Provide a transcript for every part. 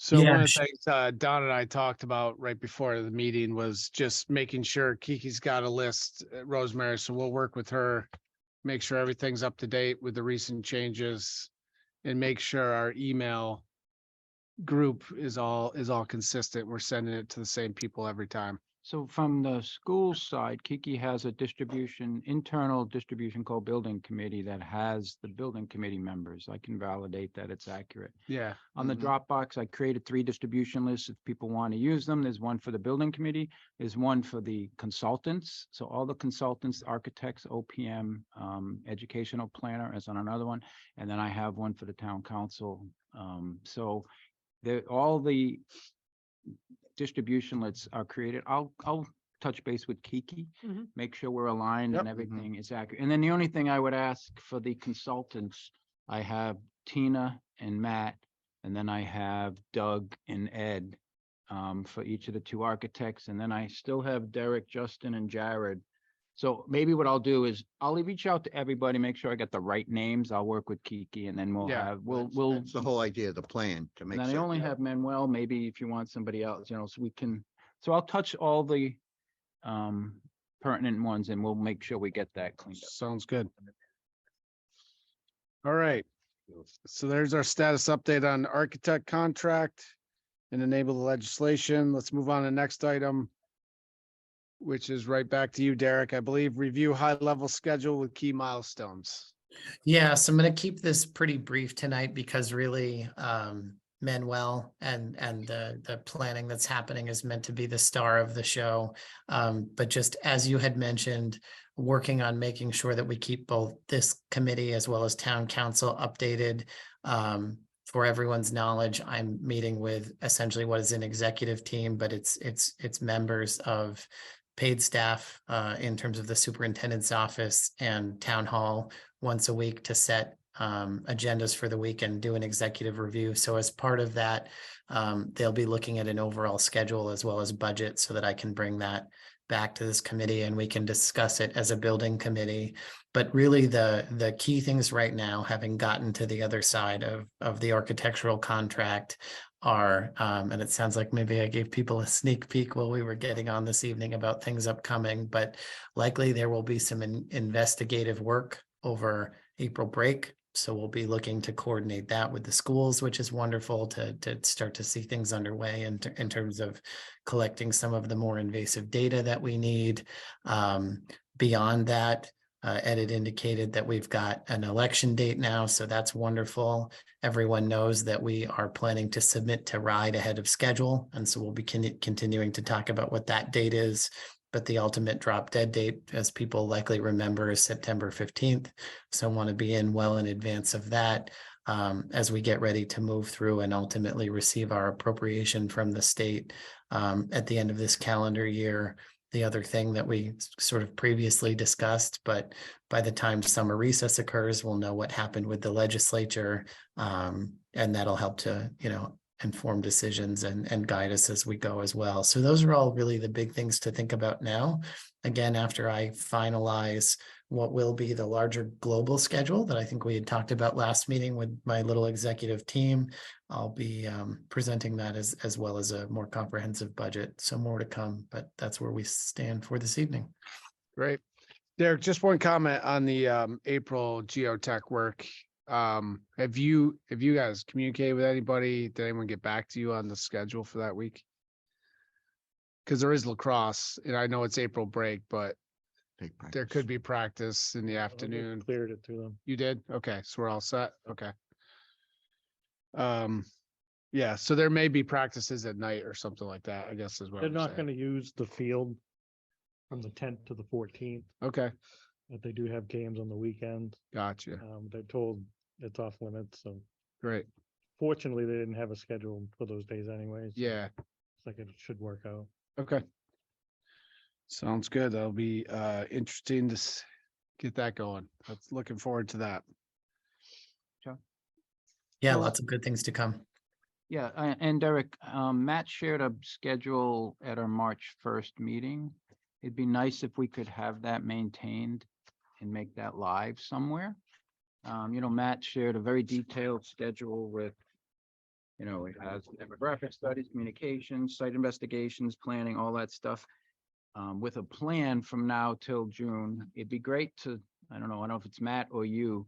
So Yeah, one of the things Don and I talked about right before the meeting was just making sure Kiki's got a list, Rosemary, so we'll work with her, make sure everything's up to date with the recent changes, and make sure our email group is all consistent. We're sending it to the same people every time. So from the school side, Kiki has a internal distribution called building committee that has the building committee members. I can validate that it's accurate. Yeah. On the Dropbox, I created 3 distribution lists if people want to use them. There's one for the building committee, there's one for the consultants. So all the consultants, architects, OPM, educational planner is on another one. And then I have one for the town council. So all the distribution lists are created. I'll touch base with Kiki, make sure we're aligned and everything is accurate. And then the only thing I would ask for the consultants, I have Tina and Matt, and then I have Doug and Ed for each of the 2 architects. And then I still have Derek, Justin, and Jared. So maybe what I'll do is I'll reach out to everybody, make sure I get the right names. I'll work with Kiki, and then we'll That's the whole idea of the plan to make. And then I only have Manuel, maybe if you want somebody else, so so I'll touch all the pertinent ones and we'll make sure we get that cleaned up. Sounds good. All right. So there's our status update on architect contract and enable the legislation. Let's move on to the next item, which is right back to you, Derek. I believe review high level schedule with key milestones. yeah. So I'm going to keep this pretty brief tonight because really, Manuel and the planning that's happening is meant to be the star of the show. But just as you had mentioned, working on making sure that we keep both this committee as well as town council updated. For everyone's knowledge, I'm meeting with essentially what is an executive team, but it's members of paid staff in terms of the superintendent's office and town hall once a week to set agendas for the week and do an executive review. So as part of that, they'll be looking at an overall schedule as well as budget so that I can bring that back to this committee and we can discuss it as a building committee. But really the key things right now, having gotten to the other side of the architectural contract are, and it sounds like maybe I gave people a sneak peek while we were getting on this evening about things upcoming, but likely there will be some investigative work over April break. So we'll be looking to coordinate that with the schools, which is wonderful to start to see things underway in terms of collecting some of the more invasive data that we need. Beyond that, Ed had indicated that we've got an election date now, so that's wonderful. Everyone knows that we are planning to submit to RIDE ahead of schedule, and so we'll be continuing to talk about what that date is. But the ultimate drop dead date, as people likely remember, is September 15th. So I want to be in well in advance of that as we get ready to move through and ultimately receive our appropriation from the state at the end of this calendar year. The other thing that we sort of previously discussed, but by the time summer recess occurs, we'll know what happened with the legislature, and that'll help to, inform decisions and guide us as we go as well. So those are all really the big things to think about now. Again, after I finalize what will be the larger global schedule that I think we had talked about last meeting with my little executive team, I'll be presenting that as well as a more comprehensive budget. So more to come, but that's where we stand for this evening. Great. Derek, just one comment on the April geotech work. Have you guys communicated with anybody? Did anyone get back to you on the schedule for that week? Because there is lacrosse, and I know it's April break, but there could be practice in the afternoon. Cleared it to them. You did? Okay, so we're all set. Okay. Yeah, so there may be practices at night or something like that, I guess is what They're I'm not saying. going to use the field from the 10th to the 14th, Okay, but they do have games on the weekend. gotcha. They're told it's off limits, so Great. fortunately they didn't have a schedule for those days anyways. Yeah, It's like it should work out. okay. Sounds good. That'll be interesting to get that going. That's looking forward to that. Yeah, Well, lots of good things to come. Yeah, and Derek, Matt shared a schedule at our March 1st meeting. It'd be nice if we could have that maintained and make that live somewhere. Matt shared a very detailed schedule with You know, it has demographic studies, communications, site investigations, planning, all that stuff. With a plan from now till June, it'd be great to, I don't know if it's Matt or you,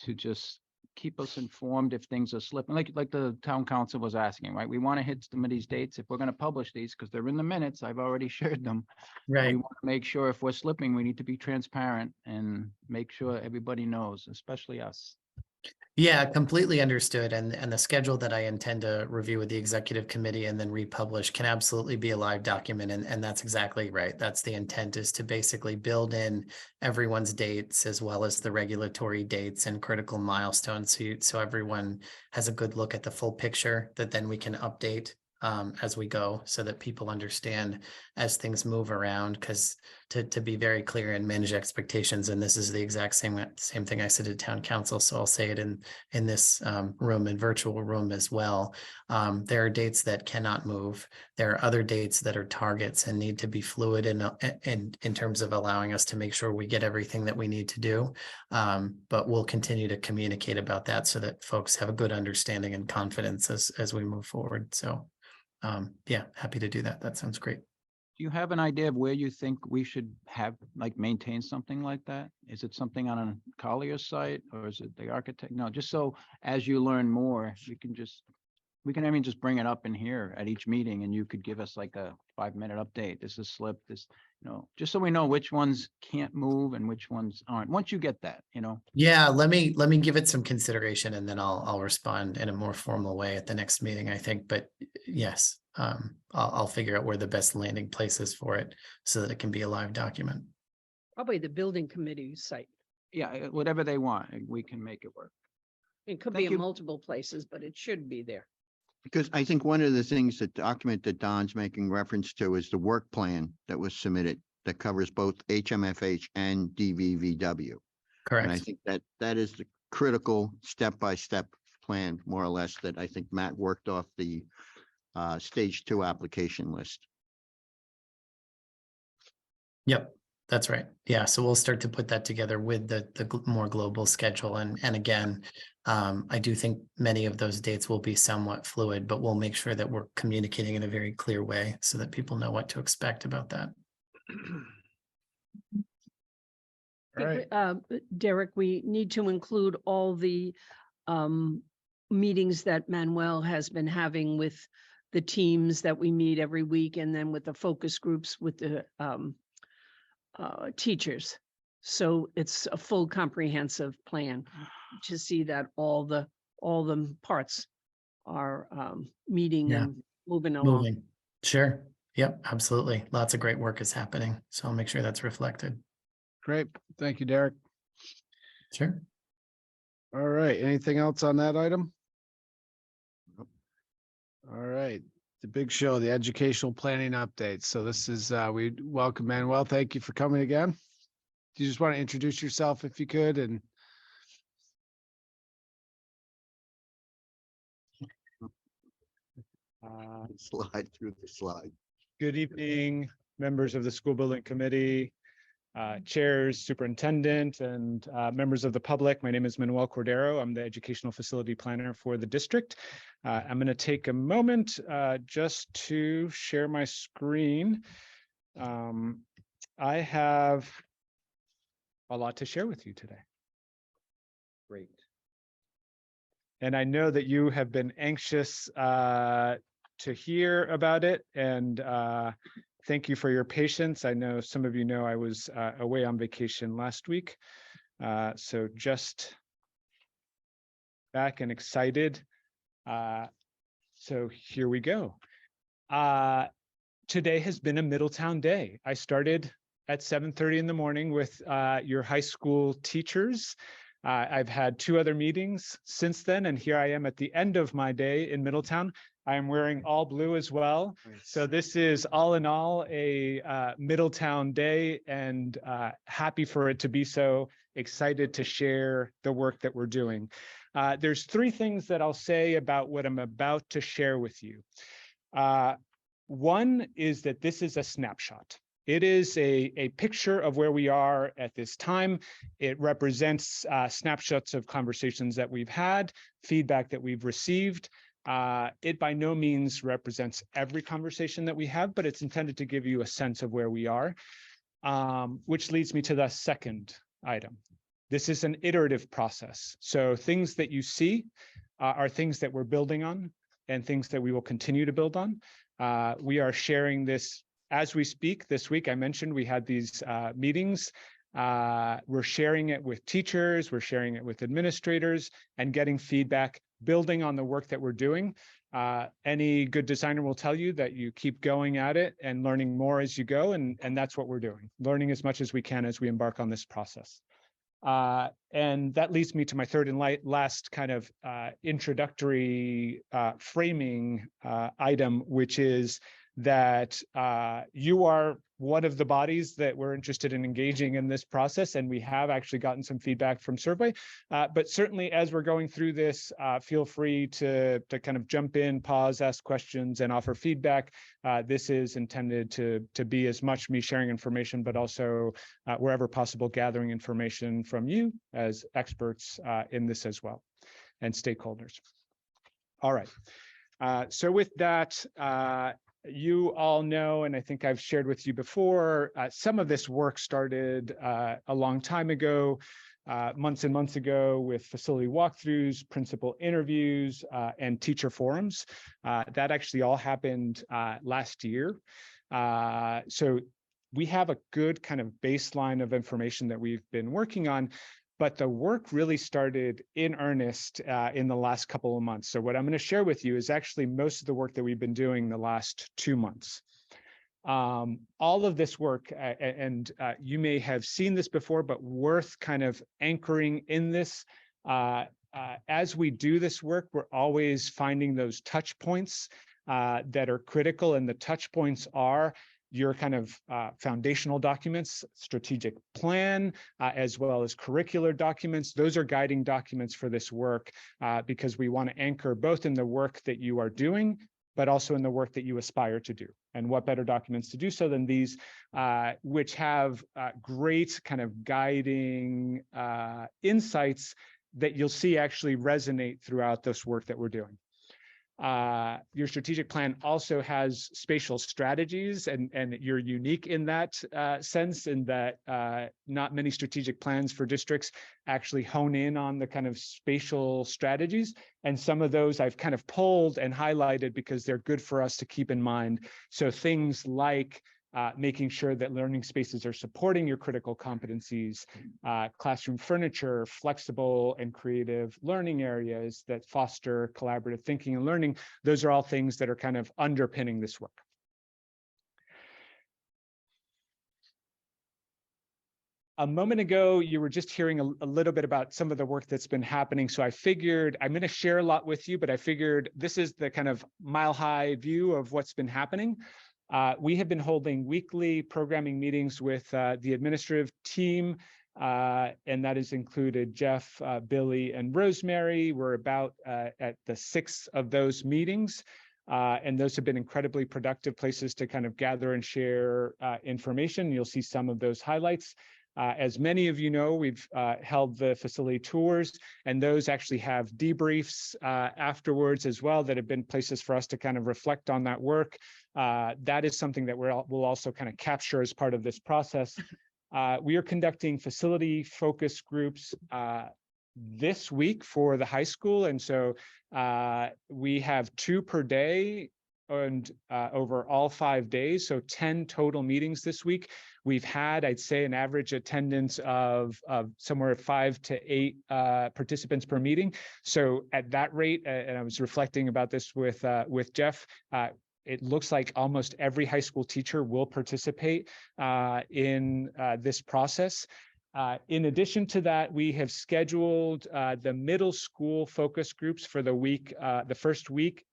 to just keep us informed if things are slipping, like the town council was asking, right? We want to hit some of these dates if we're going to publish these, because they're in the minutes. I've already shared them. Right. We want to make sure if we're slipping, we need to be transparent and make sure everybody knows, especially us. Yeah, completely understood. And the schedule that I intend to review with the executive committee and then republish can absolutely be a live document. And that's exactly right. That's the intent, is to basically build in everyone's dates as well as the regulatory dates and critical milestones. So everyone has a good look at the full picture that then we can update as we go, so that people understand as things move around. Because to be very clear and manage expectations, and this is the exact same thing I said to town council, so I'll say it in this room and virtual room as well. There are dates that cannot move. There are other dates that are targets and need to be fluid in terms of allowing us to make sure we get everything that we need to do. But we'll continue to communicate about that so that folks have a good understanding and confidence as we move forward. So yeah, happy to do that. That sounds great. Do you have an idea of where you think we should have, like, maintain something like that? Is it something on a Collier site, or is it the architect? No, just so as you learn more, we can just bring it up in here at each meeting, and you could give us like a 5-minute update. This is slip, this, just so we know which ones can't move and which ones aren't. Once you get that, Yeah, let me give it some consideration, and then I'll respond in a more formal way at the next meeting, I think. But yes, I'll figure out where the best landing place is for it so that it can be a live document. Probably the building committee site. Yeah, whatever they want, we can make it work. It could Thank be you. in multiple places, but it should be there. Because I think one of the things, that document that Don's making reference to is the work plan that was submitted that covers both HMFH and DVVW. And I Correct. think that is the critical step-by-step plan, more or less, that I think Matt worked off the stage 2 application list. Yep, that's right. Yeah, so we'll start to put that together with the more global schedule. And again, I do think many of those dates will be somewhat fluid, but we'll make sure that we're communicating in a very clear way so that people know what to expect about that. All right. Derek, we need to include all the meetings that Manuel has been having with the teams that we meet every week, and then with the focus groups with the teachers. So it's a full comprehensive plan to see that all the parts are meeting Yeah. and moving along. Moving. Sure. Yep, absolutely. Lots of great work is happening. So I'll make sure that's reflected. Great. Thank you, Derek. Sure. All right. Anything else on that item? All right. The big show, the educational planning update. So this is, we welcome Manuel. Thank you for coming again. Do you just want to introduce yourself if you could? And Slide through the slide. Good evening, members of the School Building Committee, chairs, superintendent, and members of the public. My name is Manuel Cordero. I'm the educational facility planner for the district. I'm going to take a moment just to share my screen. I have a lot to share with you today. Great. And I know that you have been anxious to hear about it, and thank you for your patience. I know some of you know I was away on vacation last week, so just back and excited. So here we go. Today has been a Middletown day. I started at 7:30 in the morning with your high school teachers. I've had 2 other meetings since then, and here I am at the end of my day in Middletown. I am wearing all blue as well. So this is all in all a Middletown day, and happy for it to be so. Excited to share the work that we're doing. There's 3 things that I'll say about what I'm about to share with you. One is that this is a snapshot. It is a picture of where we are at this time. It represents snapshots of conversations that we've had, feedback that we've received. It by no means represents every conversation that we have, but it's intended to give you a sense of where we are, which leads me to the second item. This is an iterative process. So things that you see are things that we're building on and things that we will continue to build on. We are sharing this as we speak. This week, I mentioned we had these meetings. We're sharing it with teachers, we're sharing it with administrators and getting feedback, building on the work that we're doing. Any good designer will tell you that you keep going at it and learning more as you go, and that's what we're doing, learning as much as we can as we embark on this process. And that leads me to my third and last kind of introductory framing item, which is that you are one of the bodies that we're interested in engaging in this process, and we have actually gotten some feedback from survey. But certainly as we're going through this, feel free to kind of jump in, pause, ask questions, and offer feedback. This is intended to be as much me sharing information, but also wherever possible, gathering information from you as experts in this as well, and stakeholders. All right. So with that, you all know, and I think I've shared with you before, some of this work started a long time ago, months and months ago, with facility walkthroughs, principal interviews, and teacher forums. That actually all happened last year. So we have a good kind of baseline of information that we've been working on, but the work really started in earnest in the last couple of months. So what I'm going to share with you is actually most of the work that we've been doing the last 2 months. All of this work, and you may have seen this before, but worth kind of anchoring in this. As we do this work, we're always finding those touch points that are critical, and the touch points are your kind of foundational documents, strategic plan, as well as curricular documents. Those are guiding documents for this work because we want to anchor both in the work that you are doing, but also in the work that you aspire to do. And what better documents to do so than these, which have great kind of guiding insights that you'll see actually resonate throughout this work that we're doing. Your strategic plan also has spatial strategies, and you're unique in that sense, in that not many strategic plans for districts actually hone in on the kind of spatial strategies. And some of those I've kind of pulled and highlighted because they're good for us to keep in mind. So things like making sure that learning spaces are supporting your critical competencies, classroom furniture, flexible and creative learning areas that foster collaborative thinking and learning. Those are all things that are kind of underpinning this work. A moment ago, you were just hearing a little bit about some of the work that's been happening. So I figured I'm going to share a lot with you, but I figured this is the kind of mile-high view of what's been happening. We have been holding weekly programming meetings with the administrative team, and that has included Jeff, Billy, and Rosemary. We're about at the 6th of those meetings, and those have been incredibly productive places to kind of gather and share information. You'll see some of those highlights. As many of you know, we've held the facility tours, and those actually have debriefs afterwards as well that have been places for us to kind of reflect on that work. That is something that we'll also kind of capture as part of this process. We are conducting facility focus groups this week for the high school, and so we have 2 per day and over all 5 days, so 10 total meetings this week. We've had, I'd say, an average attendance of somewhere 5 to 8 participants per meeting. So at that rate, and I was reflecting about this with Jeff, it looks like almost every high school teacher will participate in this process. In addition to that, we have scheduled the middle school focus groups for the week, the first week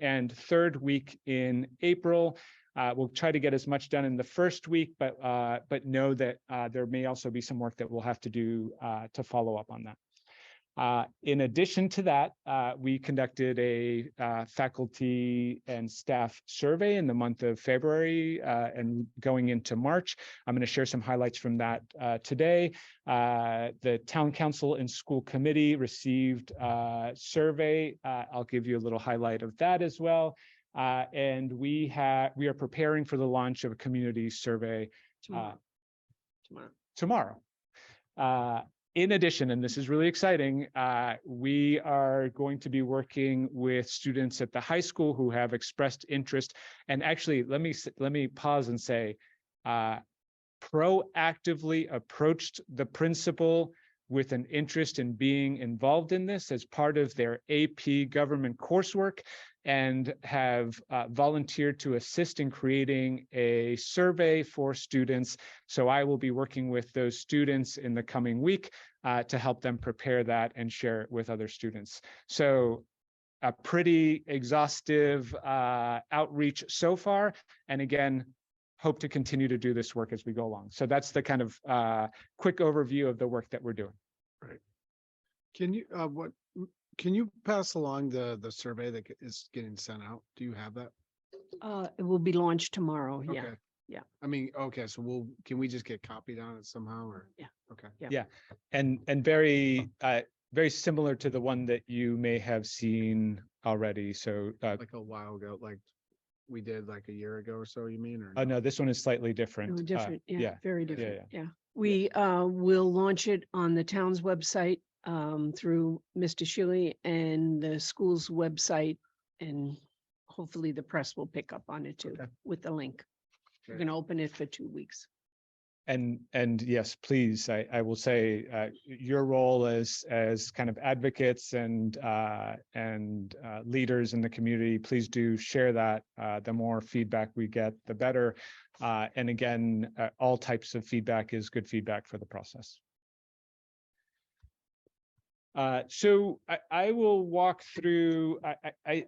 and third week in April. We'll try to get as much done in the first week, but know that there may also be some work that we'll have to do to follow up on that. In addition to that, we conducted a faculty and staff survey in the month of February and going into March. I'm going to share some highlights from that today. The town council and school committee received a survey. I'll give you a little highlight of that as well. And we are preparing for the launch of a community survey tomorrow. In addition, and this is really exciting, we are going to be working with students at the high school who have expressed interest. And actually, let me pause and say, proactively approached the principal with an interest in being involved in this as part of their AP government coursework, and have volunteered to assist in creating a survey for students. So I will be working with those students in the coming week to help them prepare that and share it with other students. So a pretty exhaustive outreach so far. And again, hope to continue to do this work as we go along. So that's the kind of quick overview of the work that we're doing. Right. Can you, can you pass along the survey that is getting sent out? Do you have that? It will be launched tomorrow. Yeah. Okay. yeah. I mean, okay, so can we just get copied on it somehow or? Yeah. Okay. Yeah. And very similar to the one that you may have seen already. So Like a while ago, like we did like a year ago or so, you mean? Or no, this one is slightly different. No, different. Yeah. Very different. yeah. Yeah. We will launch it on the town's website through Mr. Shuey and the school's website, and hopefully the press will pick up on it too Okay. with the link. We're Okay. going to open it for 2 weeks. And yes, please, I will say your role as kind of advocates and leaders in the community, please do share that. The more feedback we get, the better. And again, all types of feedback is good feedback for the process. So I will walk through,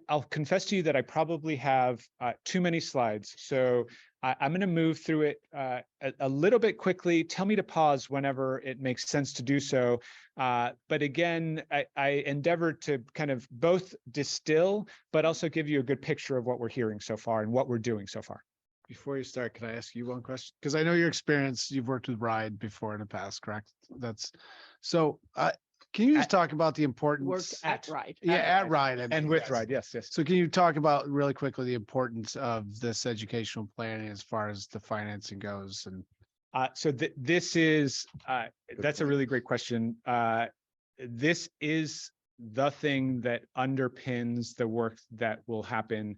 I'll confess to you that I probably have too many slides. So I'm going to move through it a little bit quickly. Tell me to pause whenever it makes sense to do so. But again, I endeavor to kind of both distill, but also give you a good picture of what we're hearing so far and what we're doing so far. Before you start, can I ask you one question? Because I know your experience, you've worked with RIDE before in the past, correct? That's so. Can you just talk about the importance? Worked at RIDE. Yeah, at RIDE And with yes. RIDE, yes. So can you talk about really quickly the importance of this educational planning as far as the financing goes? And So this is, that's a really great question. This is the thing that underpins the work that will happen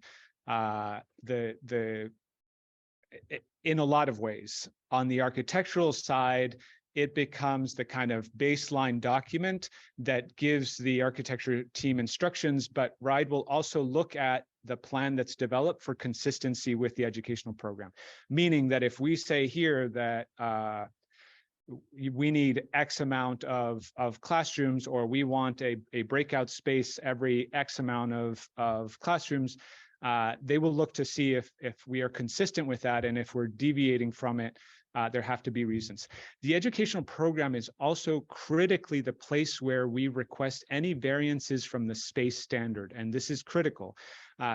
in a lot of ways. On the architectural side, it becomes the kind of baseline document that gives the architecture team instructions, but RIDE will also look at the plan that's developed for consistency with the educational program. Meaning that if we say here that we need X amount of classrooms, or we want a breakout space every X amount of classrooms, they will look to see if we are consistent with that, and if we're deviating from it, there have to be reasons. The educational program is also critically the place where we request any variances from the space standard, and this is critical.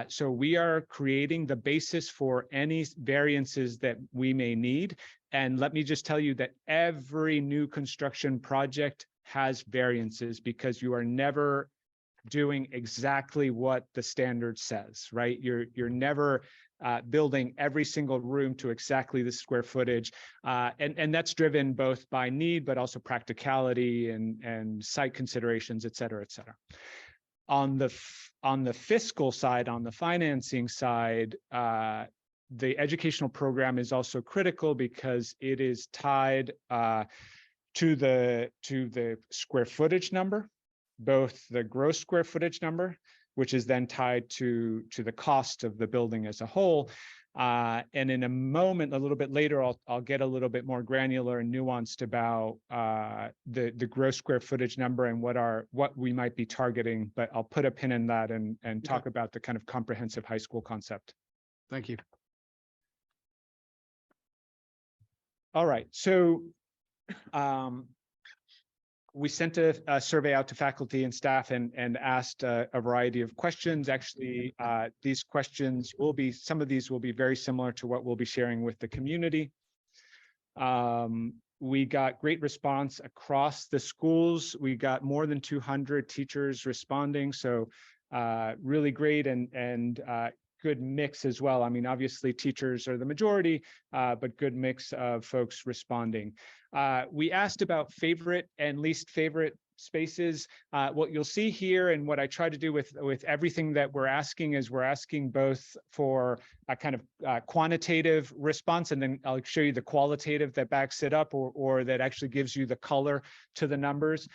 So we are creating the basis for any variances that we may need. And let me just tell you that every new construction project has variances, because you are never doing exactly what the standard says, right? You're never building every single room to exactly the square footage. And that's driven both by need, but also practicality and site considerations, et cetera, et cetera. On the fiscal side, on the financing side, the educational program is also critical because it is tied to the square footage number, both the gross square footage number, which is then tied to the cost of the building as a whole. And in a moment, a little bit later, I'll get a little bit more granular and nuanced about the gross square footage number and what we might be targeting. But I'll put a pin in that and talk about the kind of comprehensive high school concept. thank you. All right, so we sent a survey out to faculty and staff and asked a variety of questions. Actually, these questions some of these will be very similar to what we'll be sharing with the community. We got great response across the schools. We got more than 200 teachers responding. So really great and good mix as well. I mean, obviously teachers are the majority, but good mix of folks responding. We asked about favorite and least favorite spaces. What you'll see here and what I try to do with everything that we're asking is we're asking both for a kind of quantitative response, and then I'll show you the qualitative that backs it up or that actually gives you the color to the numbers.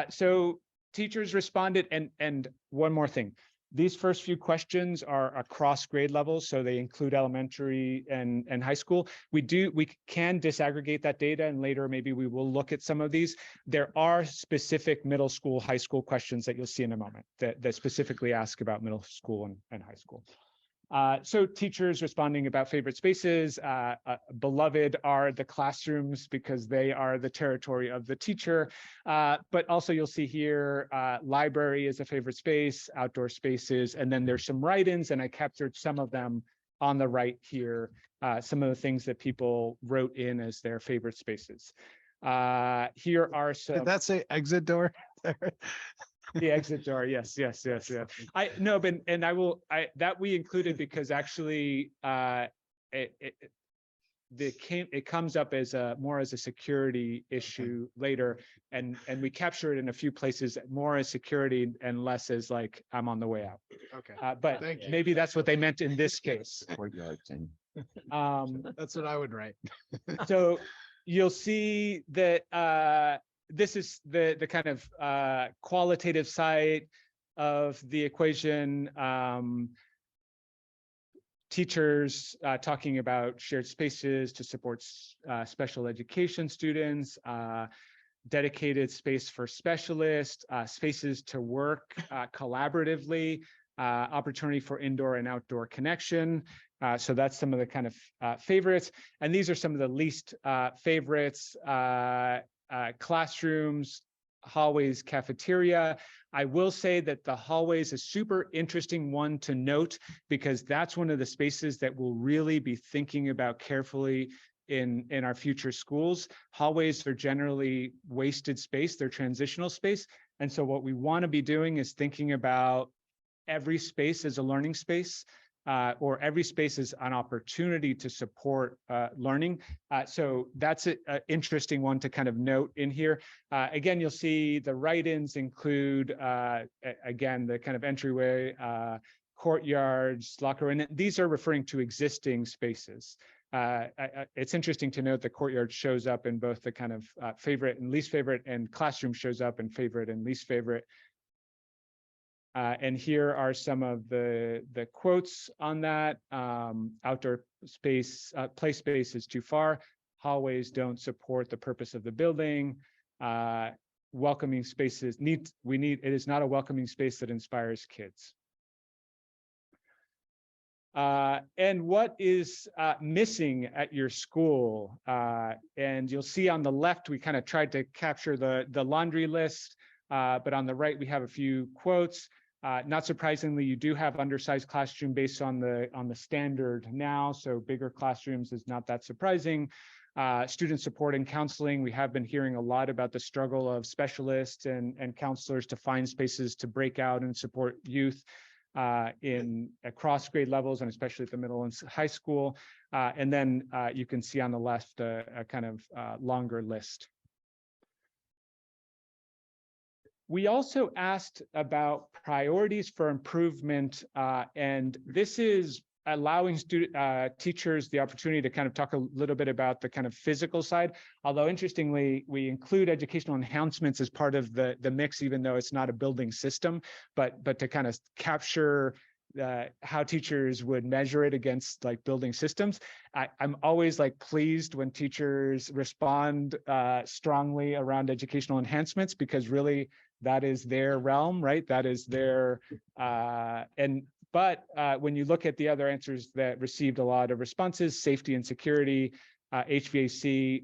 So teachers responded, and one more thing. These first few questions are across grade levels, so they include elementary and high school. We can disaggregate that data, and later maybe we will look at some of these. There are specific middle school, high school questions that you'll see in a moment that specifically ask about middle school and high school. So teachers responding about favorite spaces. Beloved are the classrooms because they are the territory of the teacher. But also you'll see here, library is a favorite space, outdoor spaces, and then there's some write-ins, and I captured some of them on the right here, some of the things that people wrote in as their favorite spaces. Here are some. Did that say exit door there? The exit door, yes. That we included because actually it comes up as more as a security issue later, and we capture it in a few places more as security and less as like I'm on the way out. Okay. But Thank you. maybe that's what they meant in this case. That's what I would write. So you'll see that this is the kind of qualitative side of the equation. Teachers talking about shared spaces to support special education students, dedicated space for specialists, spaces to work collaboratively, opportunity for indoor and outdoor connection. So that's some of the kind of favorites. And these are some of the least favorites. Classrooms, hallways, cafeteria. I will say that the hallways is a super interesting one to note because that's one of the spaces that we'll really be thinking about carefully in our future schools. Hallways are generally wasted space, they're transitional space. And so what we want to be doing is thinking about every space as a learning space. Or every space is an opportunity to support learning. So that's an interesting one to kind of note in here. Again, you'll see the write-ins include, again, the kind of entryway, courtyards, locker room. These are referring to existing spaces. It's interesting to note the courtyard shows up in both the kind of favorite and least favorite, and classroom shows up in favorite and least favorite. And here are some of the quotes on that. Outdoor space, play space is too far. Hallways don't support the purpose of the building. Welcoming spaces it is not a welcoming space that inspires kids. And what is missing at your school? And you'll see on the left, we kind of tried to capture the laundry list, but on the right, we have a few quotes. Not surprisingly, you do have undersized classroom based on the standard now, so bigger classrooms is not that surprising. Student support and counseling, we have been hearing a lot about the struggle of specialists and counselors to find spaces to break out and support youth across grade levels, and especially at the middle and high school. And then you can see on the left a kind of longer list. We also asked about priorities for improvement, and this is allowing teachers the opportunity to kind of talk a little bit about the kind of physical side. Although interestingly, we include educational enhancements as part of the mix, even though it's not a building system, but to kind of capture how teachers would measure it against like building systems. I'm always like pleased when teachers respond strongly around educational enhancements, because really that is their realm, right? That is their, but when you look at the other answers that received a lot of responses, safety and security, HVAC,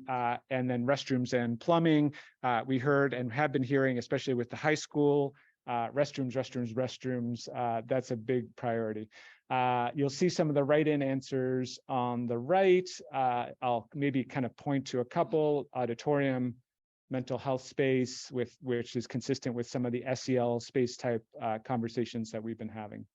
and then restrooms and plumbing. We heard and have been hearing, especially with the high school, restrooms. That's a big priority. You'll see some of the write-in answers on the right. I'll maybe kind of point to a couple: auditorium, mental health space, which is consistent with some of the SEL space type conversations that we've been having.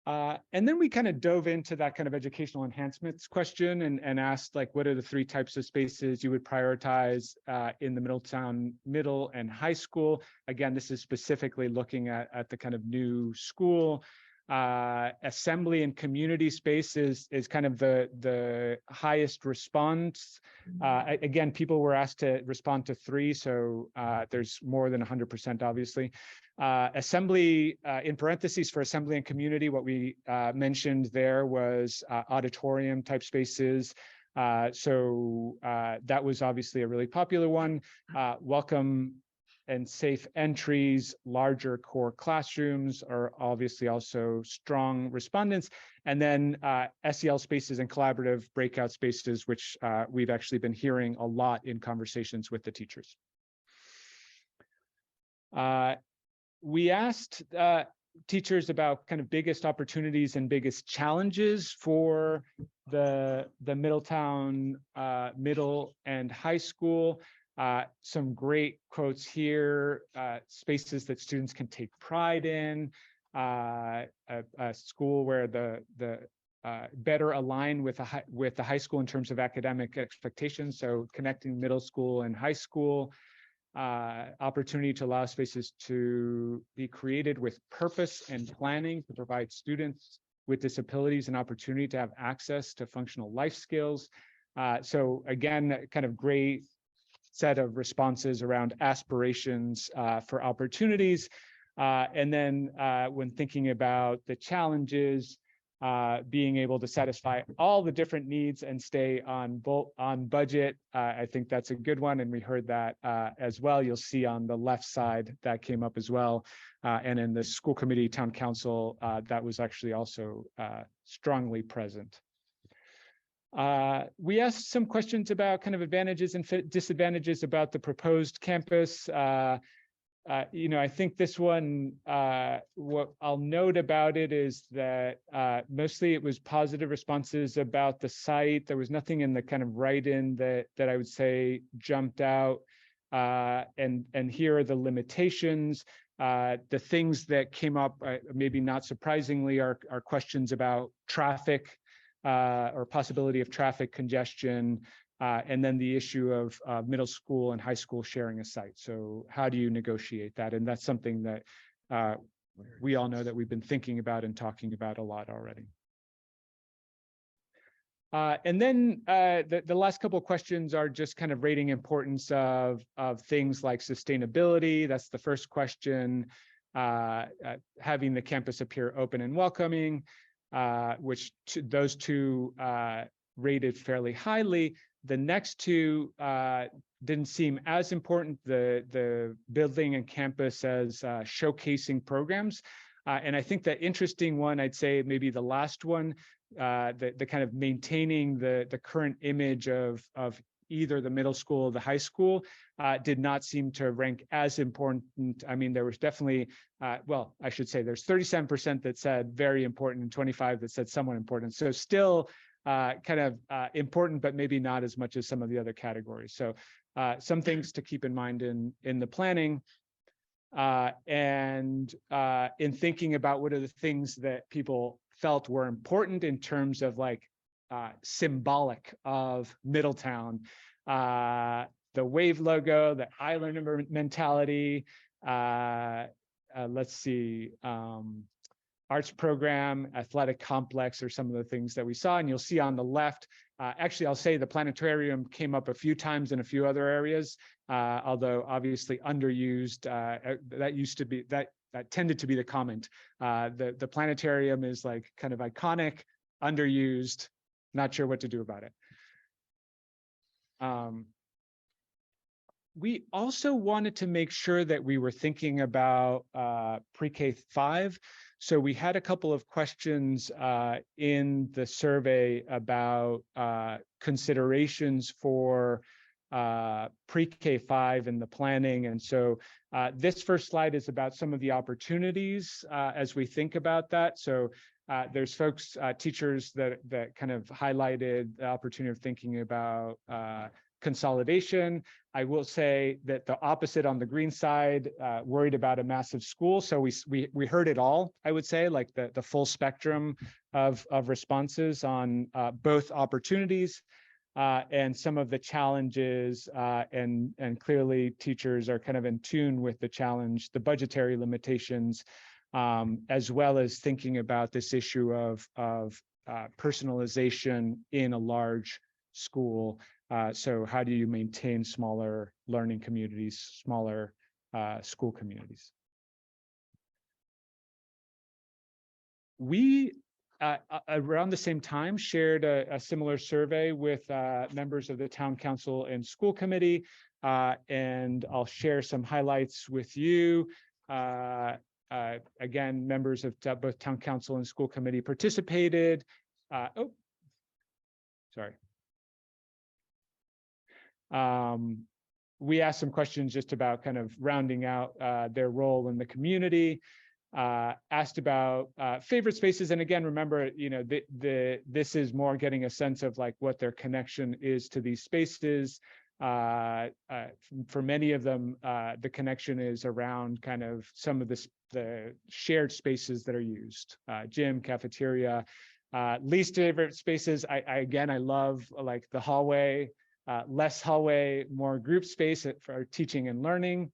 And then we kind of dove into that kind of educational enhancements question and asked, like, what are the 3 types of spaces you would prioritize in the Middletown middle and high school? Again, this is specifically looking at the kind of new school. Assembly and community space is kind of the highest response. Again, people were asked to respond to 3, so there's more than 100%, obviously. Assembly, in parentheses for assembly and community, what we mentioned there was auditorium type spaces. So that was obviously a really popular one. Welcome and safe entries, larger core classrooms are obviously also strong respondents. And then SEL spaces and collaborative breakout spaces, which we've actually been hearing a lot in conversations with the teachers. We asked teachers about kind of biggest opportunities and biggest challenges for the Middletown middle and high school. Some great quotes here: spaces that students can take pride in, a school where the better align with the high school in terms of academic expectations. So connecting middle school and high school. Opportunity to allow spaces to be created with purpose and planning to provide students with disabilities an opportunity to have access to functional life skills. So again, kind of great set of responses around aspirations for opportunities. And then when thinking about the challenges, being able to satisfy all the different needs and stay on budget. I think that's a good one. And we heard that as well. You'll see on the left side that came up as well. And in the school committee, town council, that was actually also strongly present. We asked some questions about kind of advantages and disadvantages about the proposed campus. I think this one, what I'll note about it is that mostly it was positive responses about the site. There was nothing in the kind of write-in that I would say jumped out. And here are the limitations. The things that came up, maybe not surprisingly, are questions about traffic or possibility of traffic congestion. And then the issue of middle school and high school sharing a site. So how do you negotiate that? And that's something that we all know that we've been thinking about and talking about a lot already. And then the last couple of questions are just kind of rating importance of things like sustainability. That's the first question. Having the campus appear open and welcoming, which those 2 rated fairly highly. The next 2 didn't seem as important, the building and campus as showcasing programs. And I think the interesting one, I'd say maybe the last one, the kind of maintaining the current image of either the middle school or the high school did not seem to rank as important. I mean, there was definitely, well, I should say there's 37% that said very important and 25 that said somewhat important. So still, kind of important, but maybe not as much as some of the other categories. So some things to keep in mind in the planning. And in thinking about what are the things that people felt were important in terms of like symbolic of Middletown, the wave logo, the island mentality, let's see, arts program, athletic complex are some of the things that we saw. And you'll see on the left, actually, I'll say the planetarium came up a few times in a few other areas, although obviously underused. That used to be, that tended to be the comment. The planetarium is like kind of iconic, underused, not sure what to do about it. we also wanted to make sure that we were thinking about pre-K 5. So we had a couple of questions in the survey about considerations for pre-K 5 in the planning. And so this first slide is about some of the opportunities as we think about that. So there's folks, teachers that kind of highlighted the opportunity of thinking about consolidation. I will say that the opposite on the green side, worried about a massive school. So we heard it all, I would say, like the full spectrum of responses on both opportunities and some of the challenges, and clearly teachers are kind of in tune with the challenge, the budgetary limitations, as well as thinking about this issue of personalization in a large school. So how do you maintain smaller learning communities, smaller school communities? We, around the same time, shared a similar survey with members of the town council and school committee, and I'll share some highlights with you. Again, members of both town council and school committee participated. We asked some questions just about kind of rounding out their role in the community, asked about favorite spaces. And again, remember, you know, this is more getting a sense of like what their connection is to these spaces. For many of them, the connection is around kind of some of the shared spaces that are used, gym, cafeteria. Least favorite spaces, I love like the hallway, less hallway, more group space for teaching and learning.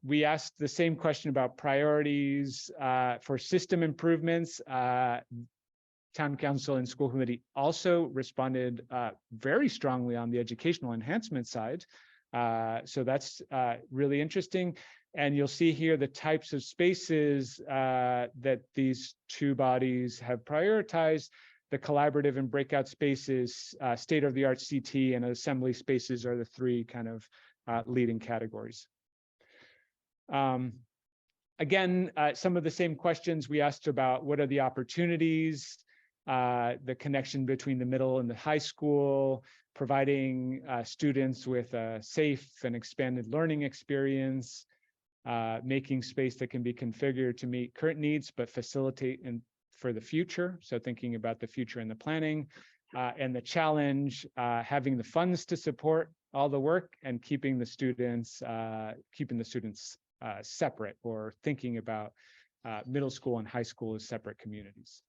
We asked the same question about priorities for system improvements. Town council and school committee also responded very strongly on the educational enhancement side. So that's really interesting. And you'll see here the types of spaces that these two bodies have prioritized. The collaborative and breakout spaces, state-of-the-art CT, and assembly spaces are the three kind of leading categories. Again, some of the same questions we asked about what are the opportunities, the connection between the middle and the high school, providing students with a safe and expanded learning experience, making space that can be configured to meet current needs, but facilitate for the future. So thinking about the future and the planning, and the challenge, having the funds to support all the work and keeping the students separate, or thinking about middle school and high school as separate communities.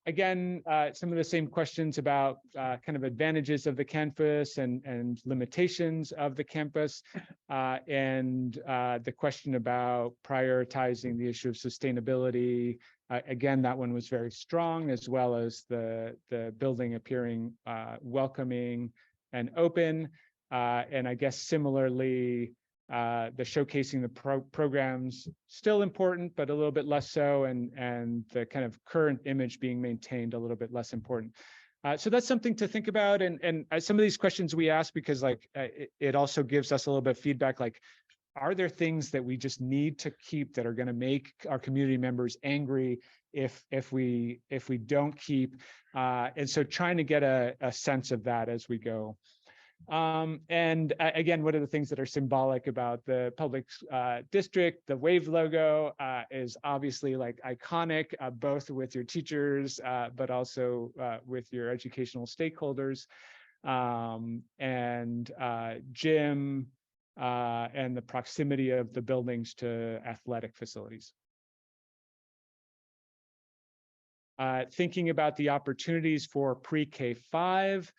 Again, some of the same questions about kind of advantages of the campus and limitations of the campus, and the question about prioritizing the issue of sustainability. Again, that one was very strong, as well as the building appearing welcoming and open. And I guess similarly, the showcasing the programs still important, but a little bit less so, and the kind of current image being maintained a little bit less important. So that's something to think about. And some of these questions we ask because like it also gives us a little bit of feedback, like, are there things that we just need to keep that are going to make our community members angry if we don't keep? And so trying to get a sense of that as we go. And again, what are the things that are symbolic about the public district? The wave logo is obviously like iconic, both with your teachers, but also with your educational stakeholders, and gym, and the proximity of the buildings to athletic facilities. Thinking about the opportunities for pre-K 5,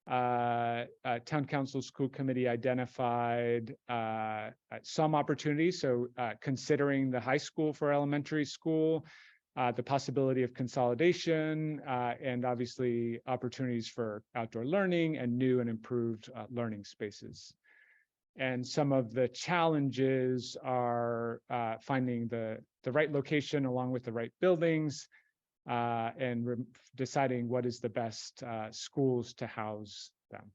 town council school committee identified some opportunities. So considering the high school for elementary school, the possibility of consolidation, and obviously opportunities for outdoor learning and new and improved learning spaces. And some of the challenges are finding the right location along with the right buildings, and deciding what is the best schools to house them.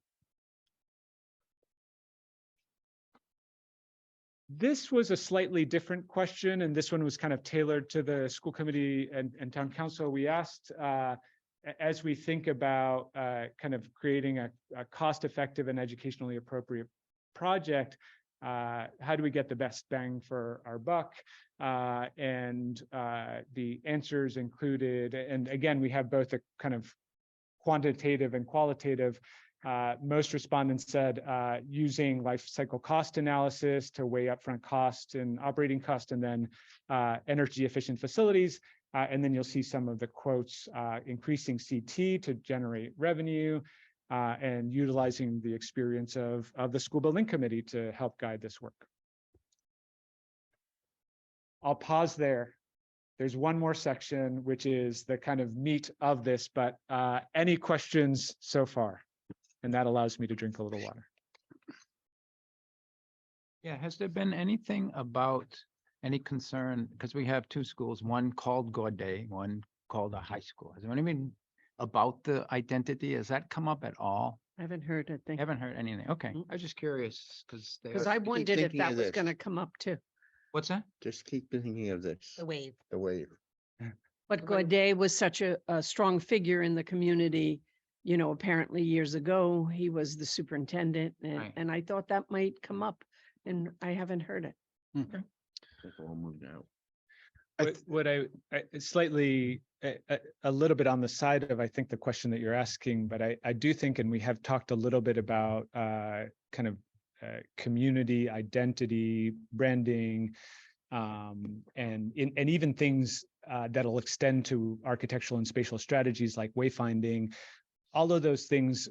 This was a slightly different question, and this one was kind of tailored to the school committee and town council. We asked, as we think about kind of creating a cost-effective and educationally appropriate project, how do we get the best bang for our buck? And the answers included, and again, we have both a kind of quantitative and qualitative. Most respondents said using life cycle cost analysis to weigh upfront cost and operating cost, and then energy efficient facilities. And then you'll see some of the quotes, increasing CT to generate revenue, and utilizing the experience of the school building committee to help guide this work. I'll pause there. There's one more section, which is the kind of meat of this, but any questions so far? And that allows me to drink a little water. Yeah, has there been anything about any concern? Because we have two schools, one called Gaudet, one called a high school. Has there anything about the identity? Has that come up at all? I haven't heard it. Haven't heard anything. Okay, Mm. I was just curious because Because I wondered if thinking that of was this. going to come up too. what's that? Just keep thinking of this, The wave. the wave. But Gaudet was such a strong figure in the community. You know, apparently years ago, he was the superintendent Right. and I thought that might come up and I haven't heard it. All moved out. What I slightly a little bit on the side of, I think, the question that you're asking, but I do think, and we have talked a little bit about kind of community identity, branding, and even things that'll extend to architectural and spatial strategies like wayfinding. All of those things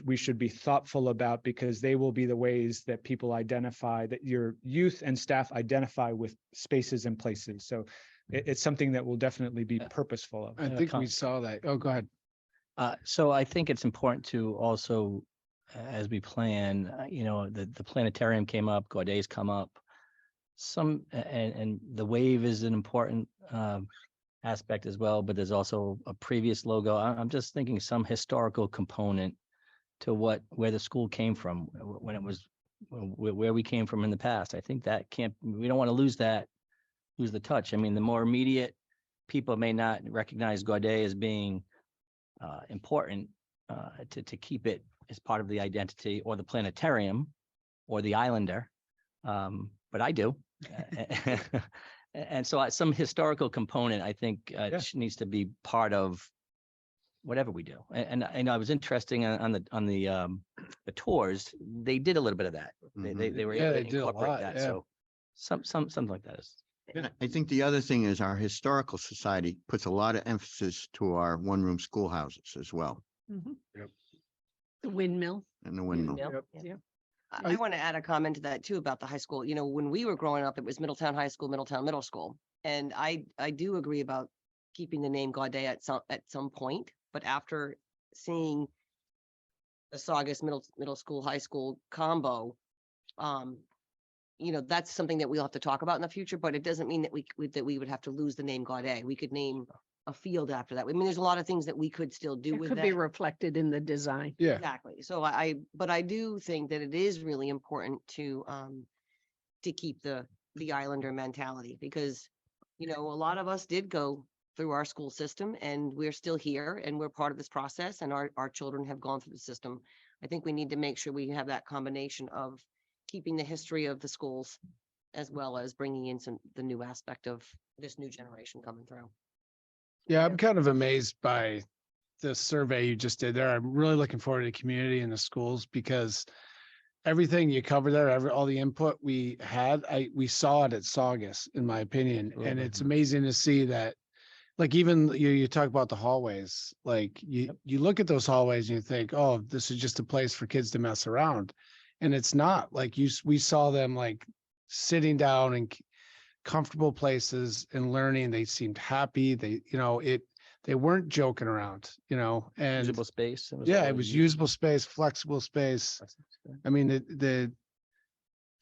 we should be thoughtful about, because they will be the ways that people identify, that your youth and staff identify with spaces and places. So it's something that will definitely be purposeful of. I think we saw that. Oh, go ahead. So I think it's important to also, as we plan, the planetarium came up, Gaudet's come up. And the wave is an important aspect as well, but there's also a previous logo. I'm just thinking some historical component to where the school came from, when it was, where we came from in the past. I think that we don't want to lose the touch. I mean, the more immediate people may not recognize Gaudet as being important, to keep it as part of the identity, or the planetarium or the Islander. But I do. And so some historical component, I think, needs to be part of whatever we do. And I know it was interesting on the tours, they did a little bit of that. They were able they to did a incorporate lot, that. yeah. So something like that is. And I think the other thing is our historical society puts a lot of emphasis to our one-room schoolhouses as well, The windmill. and the windmill. Yeah. I want to add a comment to that too about the high school. You know, when we were growing up, it was Middletown High School, Middletown Middle School. And I do agree about keeping the name Gaudet at some point, but after seeing the Saugus middle school, high school combo, that's something that we'll have to talk about in the future, but it doesn't mean that we would have to lose the name Gaudet. We could name a field after that. I mean, there's a lot of things that we could still do It with could that. be reflected in the design. Yeah. Exactly. So but I do think that it is really important to keep the Islander mentality, because, a lot of us did go through our school system and we're still here and we're part of this process, and our children have gone through the system. I think we need to make sure we have that combination of keeping the history of the schools as well as bringing in the new aspect of this new generation coming through. Yeah, I'm kind of amazed by the survey you just did there. I'm really looking forward to the community and the schools, because everything you covered there, all the input we had, we saw it at Saugus, in my opinion. And it's amazing to see that, like, even you talk about the hallways, like you look at those hallways and you think, oh, this is just a place for kids to mess around. And it's not. Like we saw them like sitting down in comfortable places and learning. They seemed happy. They weren't joking around, and Usable space. it was usable space, flexible space. I mean, the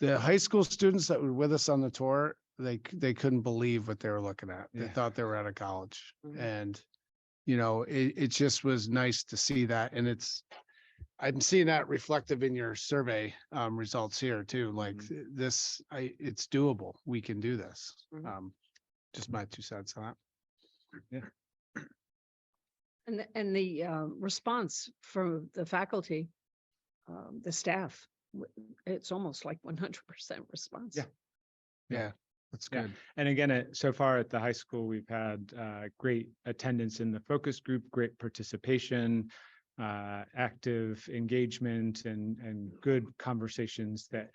high school students that were with us on the tour, they couldn't believe what they were looking at. They Yeah. thought they were out of college. Mhm. And you know, it just was nice to see that. And I'm seeing that reflective in your survey results here too. Like it's doable. We can do this. Mhm. Just my 2 cents on that. And the response from the faculty, the staff, it's almost like 100% response. Yeah. Yeah, that's Yeah. good. And again, so far at the high school, we've had great attendance in the focus group, great participation, active engagement, and good conversations that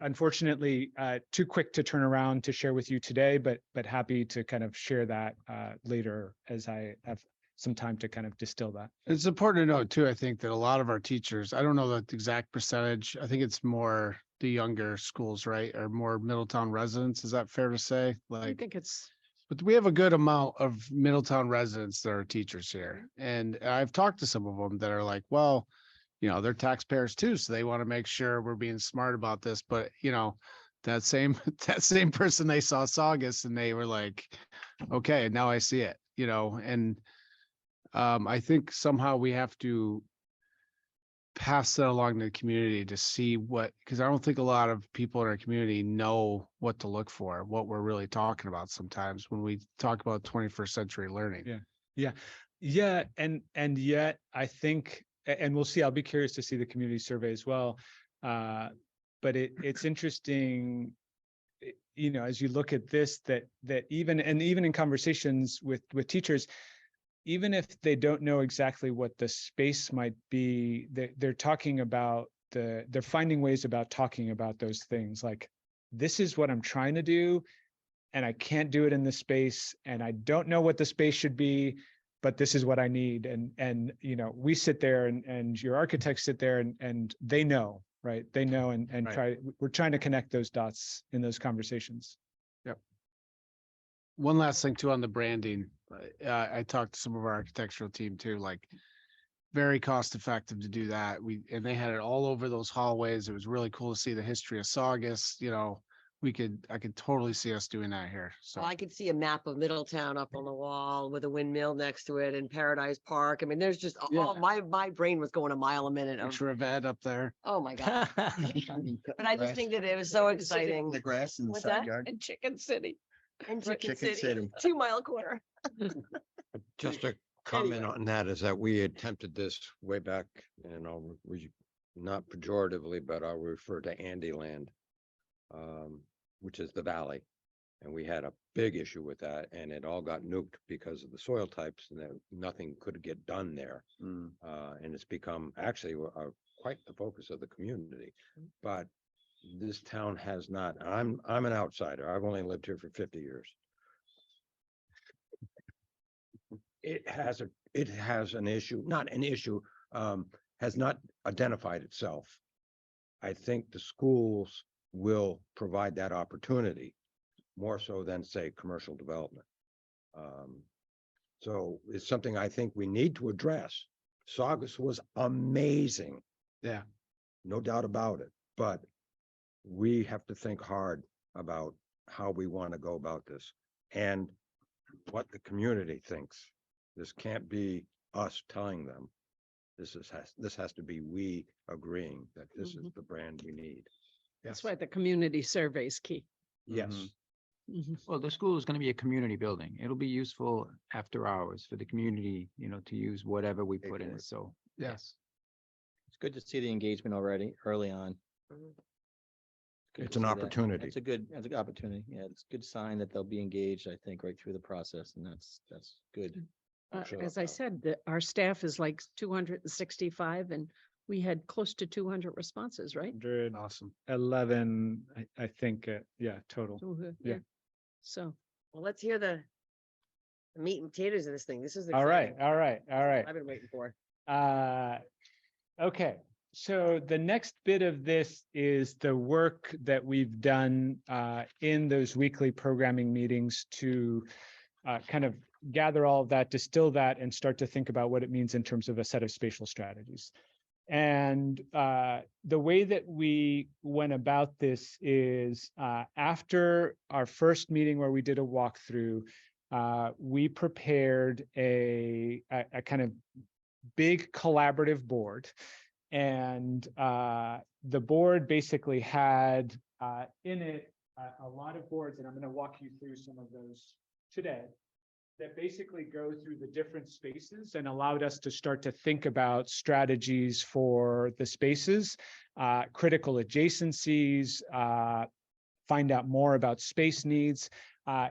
unfortunately too quick to turn around to share with you today, but happy to kind of share that later as I have some time to kind of distill that. It's important to note too, I think that a lot of our teachers, I don't know the exact percentage, I think it's more the younger schools, right? Or more Middletown residents. Is that fair to say? I Like, think it's, but we have a good amount of Middletown residents that are teachers here. And I've talked to some of them that are like, well, you know, they're taxpayers too, so they want to make sure we're being smart about this. But, you know, that same person, they saw Saugus and they were like, okay, now I see it, you know, and I think somehow we have to pass that along to the community to see what, because I don't think a lot of people in our community know what to look for, what we're really talking about sometimes when we talk about 21st century learning. Yeah. And yet I think, and we'll see, I'll be curious to see the community survey as well. But it's interesting, you know, as you look at this, that even in conversations with teachers, even if they don't know exactly what the space might be, they're talking about they're finding ways about talking about those things. Like, this is what I'm trying to do, and I can't do it in this space, and I don't know what the space should be, but this is what I need. And you know, we sit there and your architects sit there and they know, right? They know and Right. we're trying to connect those dots in those conversations. One last thing too on the branding. I talked to some of our architectural team too, like very cost effective to do that. And they had it all over those hallways. It was really cool to see the history of Saugus. You know, I could totally see us doing that here. So I could see a map of Middletown up on the wall with a windmill next to it and Paradise Park. I mean, there's just, Yeah. my brain was going a mile a minute. Of, picture of Ed up there. oh my God. But I just think that it was so exciting. The grass in the What's side that? yard. and Chicken City. And Chicken Chicken City, City. 2 mile corner. Just a comment on that is that we attempted this way back, and we not pejoratively, but I'll refer to Andyland, which is the valley. And we had a big issue with that, and it all got nuked because of the soil types, and that nothing could get done there. And it's become actually quite the focus of the community. But this town has not, I'm an outsider. I've only lived here for 50 years. It has an issue, not an issue, has not identified itself. I think the schools will provide that opportunity more so than, say, commercial development. So it's something I think we need to address. Saugus was amazing. Yeah. No doubt about it, but we have to think hard about how we want to go about this and what the community thinks. This can't be us telling them. This has to be we agreeing that this is the brand we need. That's why the community survey is key. Yes. Mhm. Well, the school is going to be a community building. It'll be useful after hours for the community, you know, to use whatever we put in. So, Yes. It's good to see the engagement already early on. Mhm. Good It's to an see that. opportunity. It's a good opportunity. Yeah, it's a good sign that they'll be engaged, I think, right through the process, and that's good. Sure. As I said, our staff is like 265 and we had close to 200 responses, right? 111, I think, total. Yeah. So, Well, let's hear the meat and potatoes of this thing. This is All right. exciting. I've been waiting for. Okay, so the next bit of this is the work that we've done in those weekly programming meetings to kind of gather all of that, distill that, and start to think about what it means in terms of a set of spatial strategies. And the way that we went about this is after our first meeting where we did a walkthrough, we prepared a kind of big collaborative board. And the board basically had in it a lot of boards, and I'm going to walk you through some of those today, that basically go through the different spaces and allowed us to start to think about strategies for the spaces, critical adjacencies, find out more about space needs.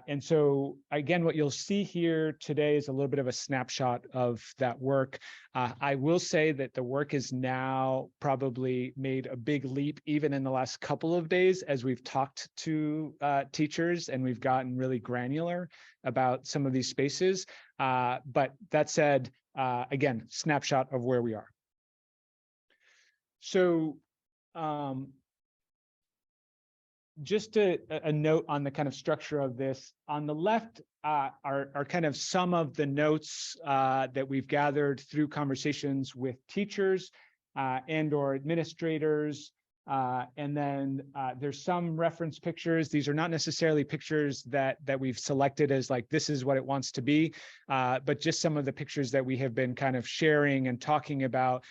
And so again, what you'll see here today is a little bit of a snapshot of that work. I will say that the work is now probably made a big leap even in the last couple of days as we've talked to teachers and we've gotten really granular about some of these spaces. But that said, again, snapshot of where we are. So just a note on the kind of structure of this. On the left are kind of some of the notes that we've gathered through conversations with teachers and or administrators. And then there's some reference pictures. These are not necessarily pictures that we've selected as like, this is what it wants to be, but just some of the pictures that we have been kind of sharing and talking about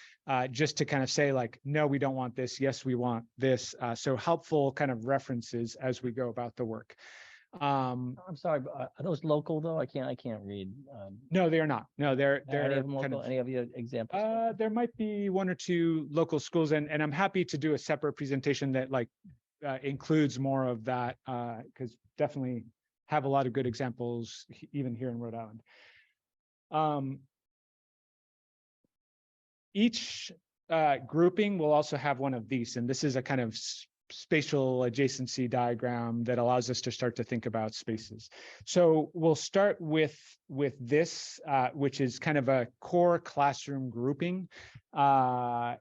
just to kind of say like, no, we don't want this. Yes, we want this. So helpful kind of references as we go about the work. I'm sorry, but are those local though? I can't read. No, they are not. No, they're Any of them kind local? of, Any of your examples? there might be one or two local schools, and I'm happy to do a separate presentation that like includes more of that, because definitely have a lot of good examples even here in Rhode Island. Each grouping will also have one of these, and this is a kind of spatial adjacency diagram that allows us to start to think about spaces. So we'll start with this, which is kind of a core classroom grouping. We'll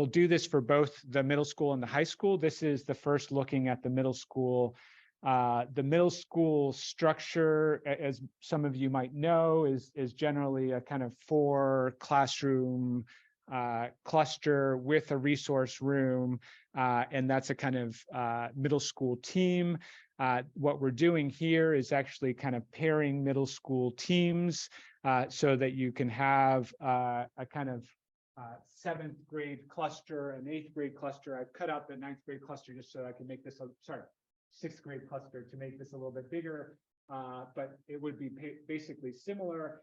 do this for both the middle school and the high school. This is the first looking at the middle school. The middle school structure, as some of you might know, is generally a kind of 4 classroom cluster with a resource room, and that's a kind of middle school team. What we're doing here is actually kind of pairing middle school teams so that you can have a kind of 7th grade cluster, an 8th grade cluster. I've cut out the 9th grade cluster just so I can make this, 6th grade cluster to make this a little bit bigger, but it would be basically similar.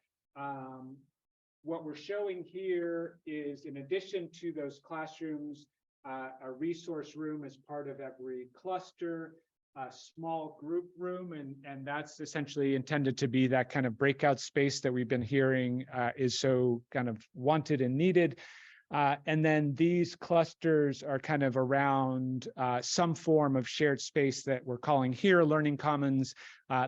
What we're showing here is, in addition to those classrooms, a resource room as part of every cluster, a small group room, and that's essentially intended to be that kind of breakout space that we've been hearing is so kind of wanted and needed. And then these clusters are kind of around some form of shared space that we're calling here Learning Commons.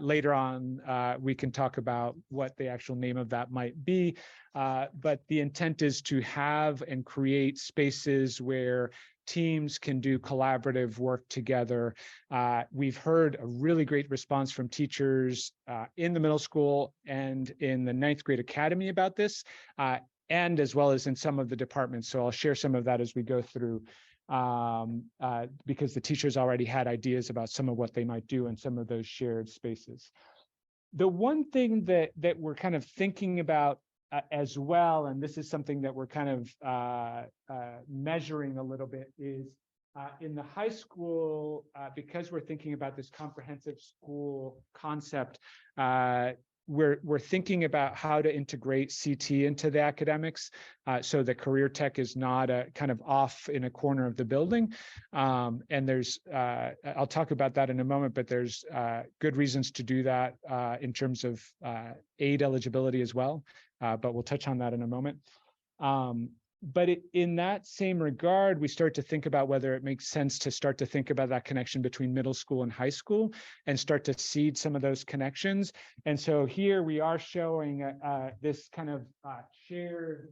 Later on, we can talk about what the actual name of that might be. But the intent is to have and create spaces where teams can do collaborative work together. We've heard a really great response from teachers in the middle school and in the 9th grade academy about this. And as well as in some of the departments. So I'll share some of that as we go through, because the teachers already had ideas about some of what they might do in some of those shared spaces. The one thing that we're kind of thinking about as well, and this is something that we're kind of measuring a little bit, is in the high school, because we're thinking about this comprehensive school concept, we're thinking about how to integrate CT into the academics so that career tech is not a kind of off in a corner of the building. And there's, I'll talk about that in a moment, but there's good reasons to do that in terms of aid eligibility as well. But we'll touch on that in a moment. But in that same regard, we start to think about whether it makes sense to start to think about that connection between middle school and high school and start to seed some of those connections. And so here we are showing this kind of shared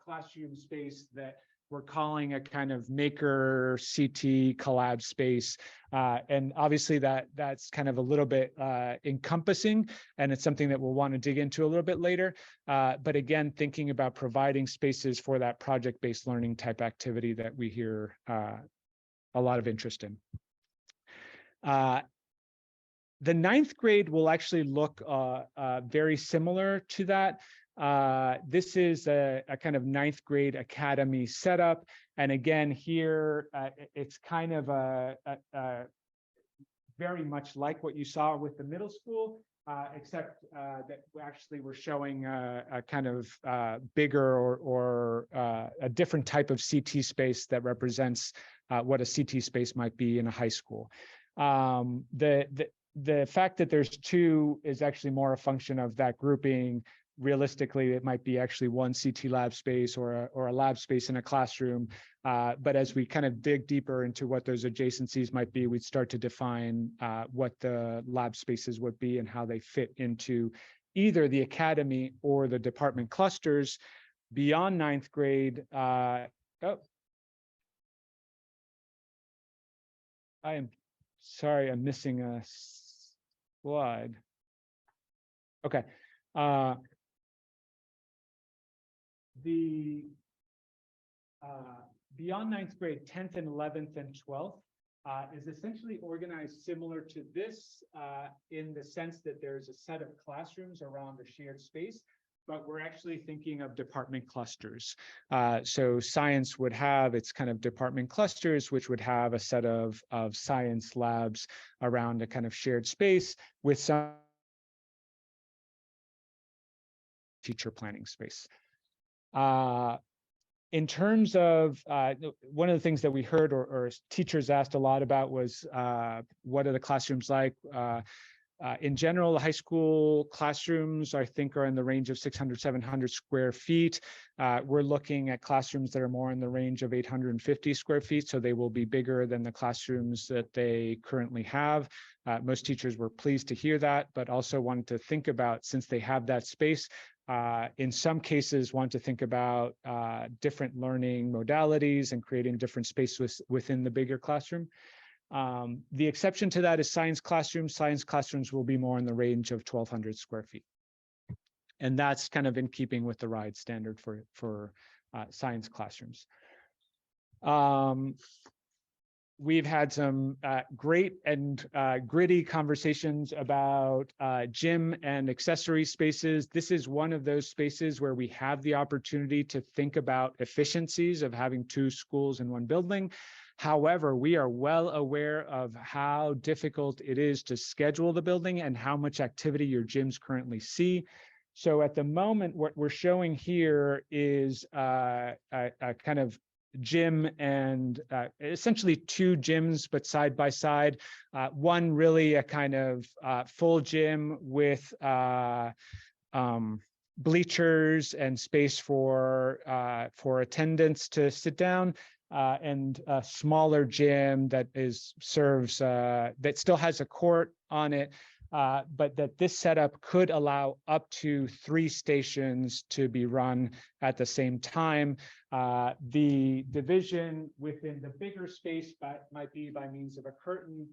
classroom space that we're calling a kind of maker CT collab space. And obviously that's kind of a little bit encompassing, and it's something that we'll want to dig into a little bit later. But again, thinking about providing spaces for that project-based learning type activity that we hear a lot of interest in. the ninth grade will actually look very similar to that. This is a kind of ninth grade academy setup. And again, here, it's kind of a very much like what you saw with the middle school, except that we're showing a kind of bigger or a different type of CT space that represents what a CT space might be in a high school. The fact that there's two is actually more a function of that grouping. Realistically, it might be actually one CT lab space or a lab space in a classroom. But as we kind of dig deeper into what those adjacencies might be, we'd start to define what the lab spaces would be and how they fit into either the academy or the department clusters. Beyond ninth grade, I am sorry, I'm missing a slide. Okay. The beyond ninth grade, 10th and 11th and 12th is essentially organized similar to this in the sense that there's a set of classrooms around a shared space, but we're actually thinking of department clusters. So science would have its kind of department clusters, which would have a set of science labs around a kind of shared space with some teacher planning space. In terms of one of the things that we heard or teachers asked a lot about was what are the classrooms like? In general, the high school classrooms, I think, are in the range of 600, 700 square feet. We're looking at classrooms that are more in the range of 850 square feet, so they will be bigger than the classrooms that they currently have. Most teachers were pleased to hear that, but also wanted to think about, since they have that space, in some cases want to think about different learning modalities and creating different spaces within the bigger classroom. The exception to that is science classrooms. Science classrooms will be more in the range of 1,200 square feet. And that's kind of in keeping with the RIDE standard for science classrooms. We've had some great and gritty conversations about gym and accessory spaces. This is one of those spaces where we have the opportunity to think about efficiencies of having two schools in one building. However, we are well aware of how difficult it is to schedule the building and how much activity your gyms currently see. So at the moment, what we're showing here is a kind of gym and essentially two gyms, but side by side. One really a kind of full gym with bleachers and space for attendants to sit down, and a smaller gym that serves that still has a court on it. But that this setup could allow up to 3 stations to be run at the same time. The division within the bigger space might be by means of a curtain.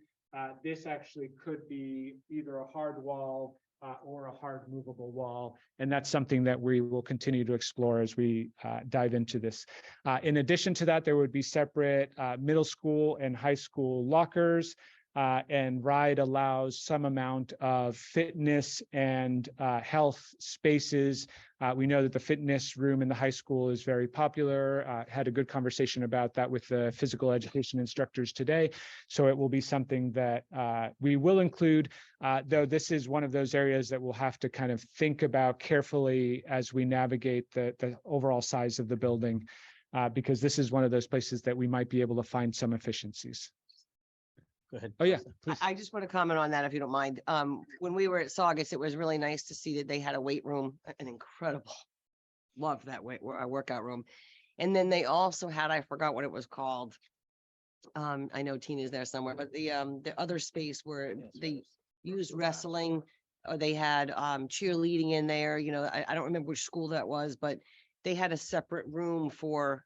This actually could be either a hard wall or a hard movable wall. And that's something that we will continue to explore as we dive into this. In addition to that, there would be separate middle school and high school lockers. And RIDE allows some amount of fitness and health spaces. We know that the fitness room in the high school is very popular. Had a good conversation about that with the physical education instructors today. So it will be something that we will include, though this is one of those areas that we'll have to kind of think about carefully as we navigate the overall size of the building, because this is one of those places that we might be able to find some efficiencies. Go ahead. Oh, yeah, Costa. please. I just want to comment on that if you don't mind. When we were at Saugus, it was really nice to see that they had a weight room, an incredible, loved that workout room. And then they also had, I forgot what it was called. I know Tina's there somewhere, but the other space where they used wrestling, or they had cheerleading in there. You know, I don't remember which school that was, but they had a separate room for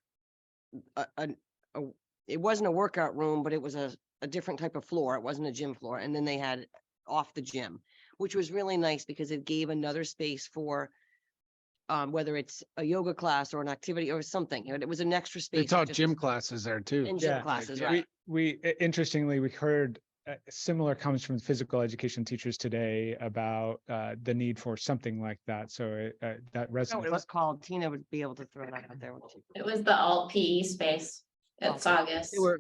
it wasn't a workout room, but it was a different type of floor. It wasn't a gym floor. And then they had off the gym, which was really nice because it gave another space for whether it's a yoga class or an activity or something. It was an extra space. They taught gym classes there too. And gym classes, right? We interestingly, we heard similar comments from physical education teachers today about the need for something like that. So that What it resonates. was called, Tina would be able to throw that out there. wouldn't she? It was the alt PE space at Okay. Saugus. They were,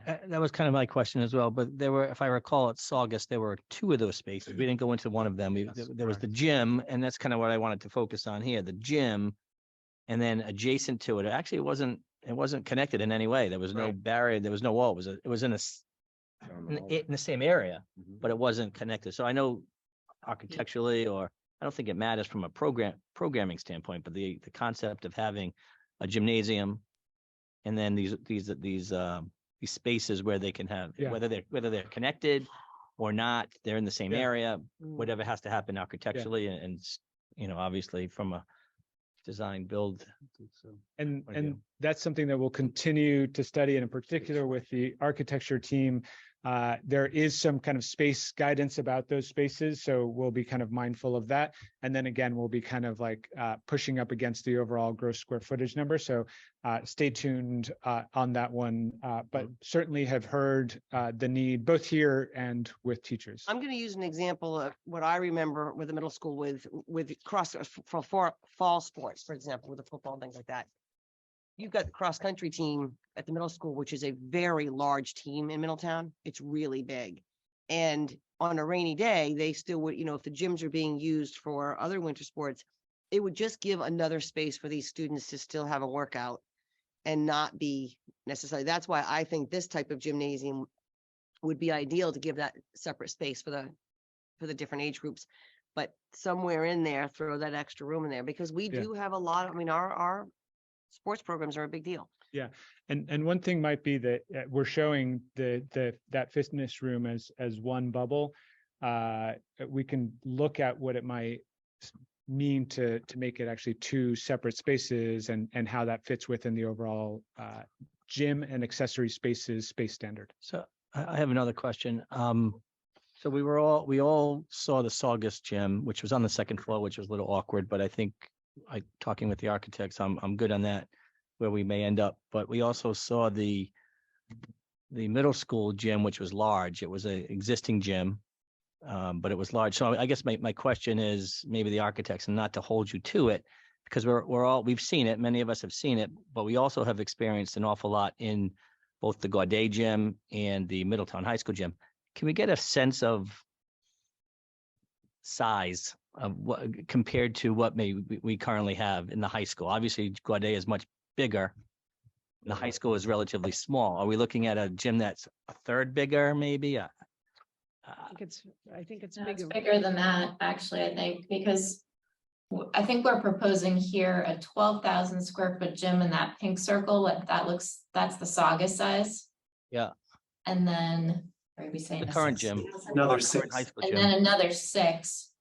That was kind of my question as well, but there were, if I recall, at Saugus, there were two of those spaces. We didn't go into one of them. There was the gym, and that's kind of what I wanted to focus on here, the gym. And then adjacent to it, actually, it wasn't connected in any way. There was no Right. barrier, there was no wall. It was in the same area, but it wasn't connected. So I know architecturally, or I don't think it matters from a programming standpoint, but the concept of having a gymnasium and then these spaces where they can have, Yeah. whether they're connected or not, they're in the same Yeah. area, Mm. whatever has to happen architecturally and obviously from a design build. And What do you do? that's something that we'll continue to study, and in particular with the architecture team. There is some kind of space guidance about those spaces, so we'll be kind of mindful of that. And then again, we'll be kind of like pushing up against the overall gross square footage number. So stay tuned on that one, but certainly have heard the need both here and with teachers. I'm going to use an example of what I remember with the middle school with cross for fall sports, for example, with the football and things like that. You've got the cross-country team at the middle school, which is a very large team in Middletown. It's really big. And on a rainy day, they still would, if the gyms are being used for other winter sports, it would just give another space for these students to still have a workout and not be necessary. That's why I think this type of gymnasium would be ideal to give that separate space for the different age groups. But somewhere in there, throw that extra room in there, because we Yeah. do have a lot, our sports programs are a big deal. And one thing might be that we're showing that fitness room as one bubble. We can look at what it might mean to make it actually two separate spaces and how that fits within the overall gym and accessory space standard. So I have another question. So we all saw the Saugus gym, which was on the second floor, which was a little awkward, but I think talking with the architects, I'm good on that, where we may end up. But we also saw the middle school gym, which was large. It was an existing gym, but it was large. So I guess my question is maybe the architects, and not to hold you to it, because we've seen it. Many of us have seen it, but we also have experienced an awful lot in both the Gaudet gym and the Middletown High School gym. Can we get a sense of size of what compared to what we currently have in the high school? Obviously, Gaudet is much bigger. The high school is relatively small. Are we looking at a gym that's a third bigger, maybe? I think it's No, it's bigger. bigger than that, actually, I think, because I think we're proposing here a 12,000 square foot gym in that pink circle. That's the Saugus size. Yeah. And then, are we saying? The a current 6? gym. Another Current 6. high school And gym. then another 6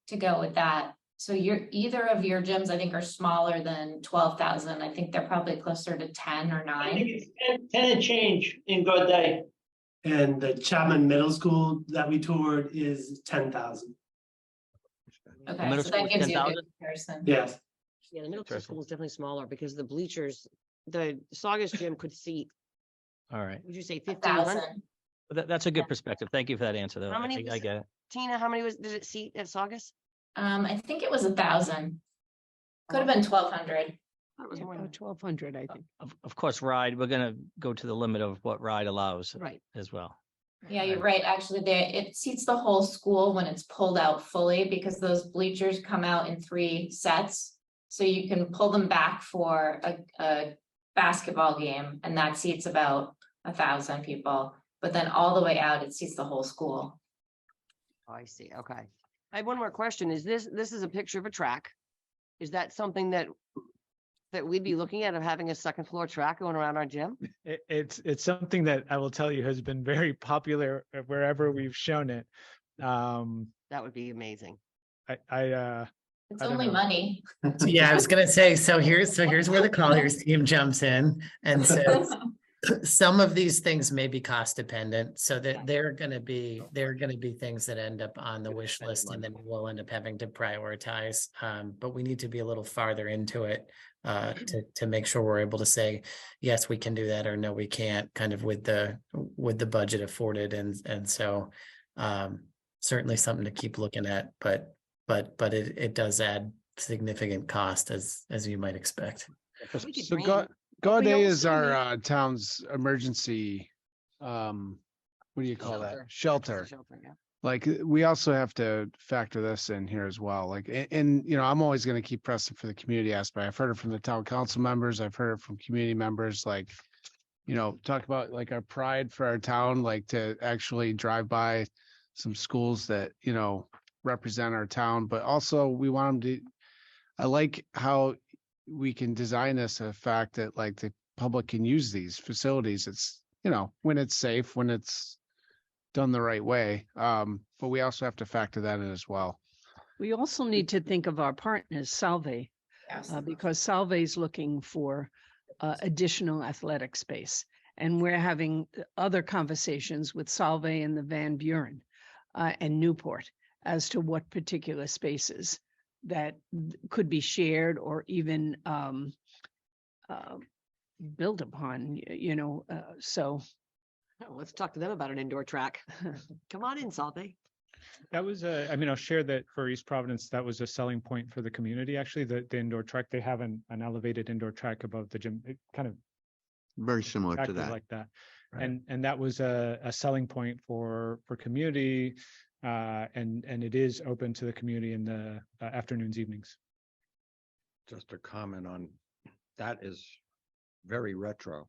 to go with that. So either of your gyms, I think, are smaller than 12,000. I think they're probably closer to 10 or I 9. think it's 10 and change in Gaudet. And the Chapman Middle School that we toured is 10,000. Okay, middle so school that is gives you a 10,000? good comparison. Yes. Yeah, the middle Interesting. school is definitely smaller because the bleachers, the Saugus gym could seat, All right. would you say 1,500? 1,000. But that's a good perspective. Thank you for that answer, though. How many I get it. Tina, how many did it seat at Saugus? I think it was 1,000. Could have been 1,200. That was more About than, 1,200, I think. Of course, RIDE, we're gonna go to the limit of what RIDE allows right. as well. Yeah, you're right. Actually, it seats the whole school when it's pulled out fully, because those bleachers come out in 3 sets. So you can pull them back for a basketball game, and that seats about 1,000 people. But then all the way out, it seats the whole school. Oh, I see. Okay. I have one more question. This is a picture of a track. Is that something that we'd be looking at, of having a second floor track going around our gym? It's something that I will tell you has been very popular wherever we've shown it. That would be amazing. It's I don't only know. money. So, yeah, I was gonna say, so here's where the Colliers team jumps in and says, some of these things may be cost dependent, so that there are gonna be things that end up on the wish list and then we'll end up having to prioritize. But we need to be a little farther into it to make sure we're able to say, yes, we can do that, or no, we can't, kind of with the budget afforded. And so certainly something to keep looking at, but it does add significant cost as you might expect. We could So bring- God we Day is also our need- town's emergency, what do you call that? Shelter. Yeah. Like, we also have to factor this in here as well. Like, and, you know, I'm always going to keep pressing for the community aspect. I've heard it from the town council members. I've heard it from community members, like, you know, talk about like our pride for our town, like to actually drive by some schools that, you know, represent our town, but also we want them to, I like how we can design this a fact that like the public can use these facilities. It's, you know, when it's safe, when it's done the right way. But we also have to factor that in as well. We also need to think of our partners, Salve, Yes. because Salve is looking for additional athletic space. And we're having other conversations with Salve and the Van Buren and Newport as to what particular spaces that could be shared or even built upon, you know, so. Oh, let's talk to them about an indoor track. Come on in, Salve. That was I mean, I'll share that for East Providence, that was a selling point for the community, actually, the indoor track. They have an elevated indoor track above the gym, it kind of Very similar to acted that. like that. Right. And that was a selling point for community. And it is open to the community in the afternoons, evenings. Just a comment on, that is very retro.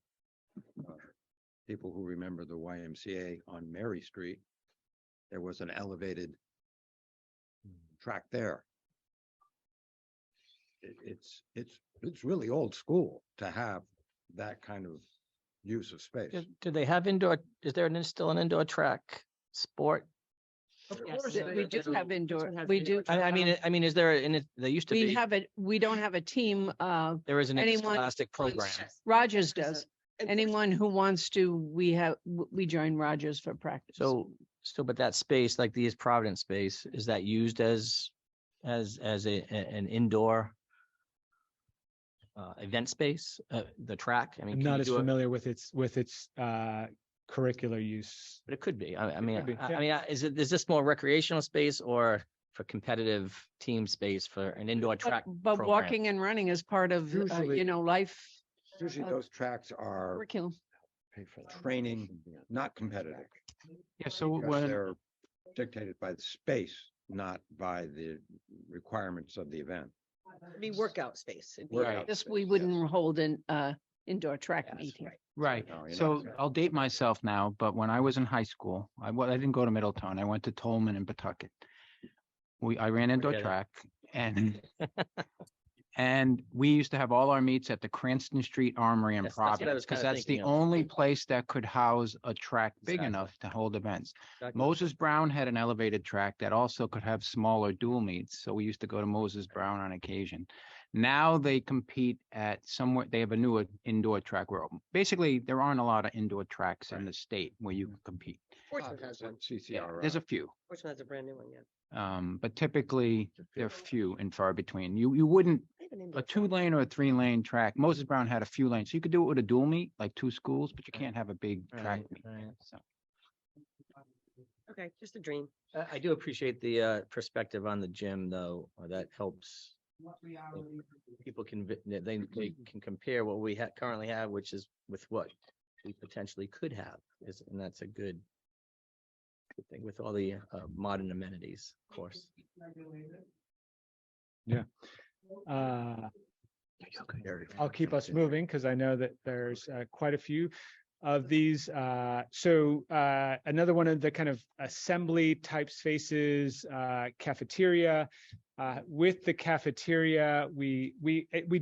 People who remember the YMCA on Mary Street, there was an elevated track there. It's really old school to have that kind of use of space. Do they have indoor, is there still an indoor track sport? Yes, We do have indoor, one has we indoor do. track. I mean, is there, and there used to We be, have it, we don't have a team, there is an anyone- scholastic program. Rogers does. And- Anyone who wants to, we join Rogers for practice. So, but that space, like the East Providence space, is that used as an indoor event space, the track? I mean, I'm can not you as do it- familiar with its curricular use. But it could be. I mean, could be, I mean, is this more recreational space or for competitive team space for an indoor track? But program? walking and running is part of, Usually- you know, life Usually those tracks are curriculum. training, not competitive. Yeah, so Because when, they're dictated by the space, not by the requirements of the event. Be workout space. It'd be- Workout This, space, we yes. wouldn't hold an indoor track Yes, meet here. right, No, you're so not. I'll date myself now, but when I was in high school, I didn't go to Middletown. I went to Tolman and Pawtucket. I ran indoor Forget it. track and and we used to have all our meets at the Cranston Street Armory in That's what I was Providence, because kinda that's the thinking of. only place that could house a track big Exactly. enough to hold events. Exactly. Moses Brown had an elevated track that also could have smaller dual meets, so we used to go to Moses Brown on occasion. Now they compete at somewhere, they have a newer indoor track where basically there aren't a lot of indoor tracks in the state where you can compete. Portsmouth has one. Yeah, there's a few. Portsmouth has a brand new one, yeah. But typically they're few and far between. You wouldn't, They have an indoor a track. 2-lane or a 3-lane track, Moses Brown had a few lanes, so you could do it with a dual meet, like 2 schools, but you can't have a big track Right, meet. right. So. Okay, just a dream. I do appreciate the perspective on the gym, though. That helps. People can they can compare what we currently have, which is with what we potentially could have, and that's a good thing with all the modern amenities, of course. I'll keep us moving because I know that there's quite a few of these. So another one of the kind of assembly type spaces, cafeteria. With the cafeteria, we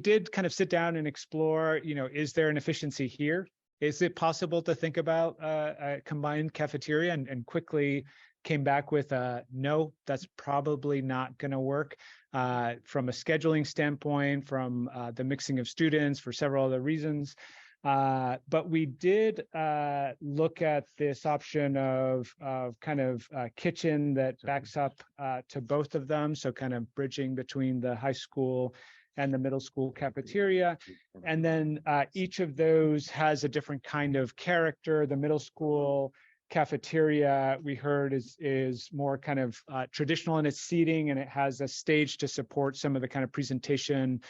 did kind of sit down and explore, you know, is there an efficiency here? Is it possible to think about a combined cafeteria, and quickly came back with no, that's probably not going to work from a scheduling standpoint, from the mixing of students, for several other reasons. But we did look at this option of kind of kitchen that backs up to both of them. So kind of bridging between the high school and the middle school cafeteria. And then each of those has a different kind of character. The middle school cafeteria, we heard, is more kind of traditional in its seating, and it has a stage to support some of the kind of presentation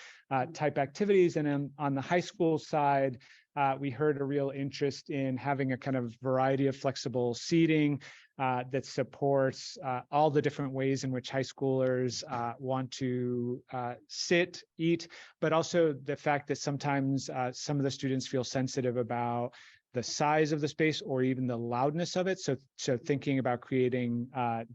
type activities. And then on the high school side, we heard a real interest in having a kind of variety of flexible seating that supports all the different ways in which high schoolers want to sit, eat, but also the fact that sometimes some of the students feel sensitive about the size of the space or even the loudness of it. So thinking about creating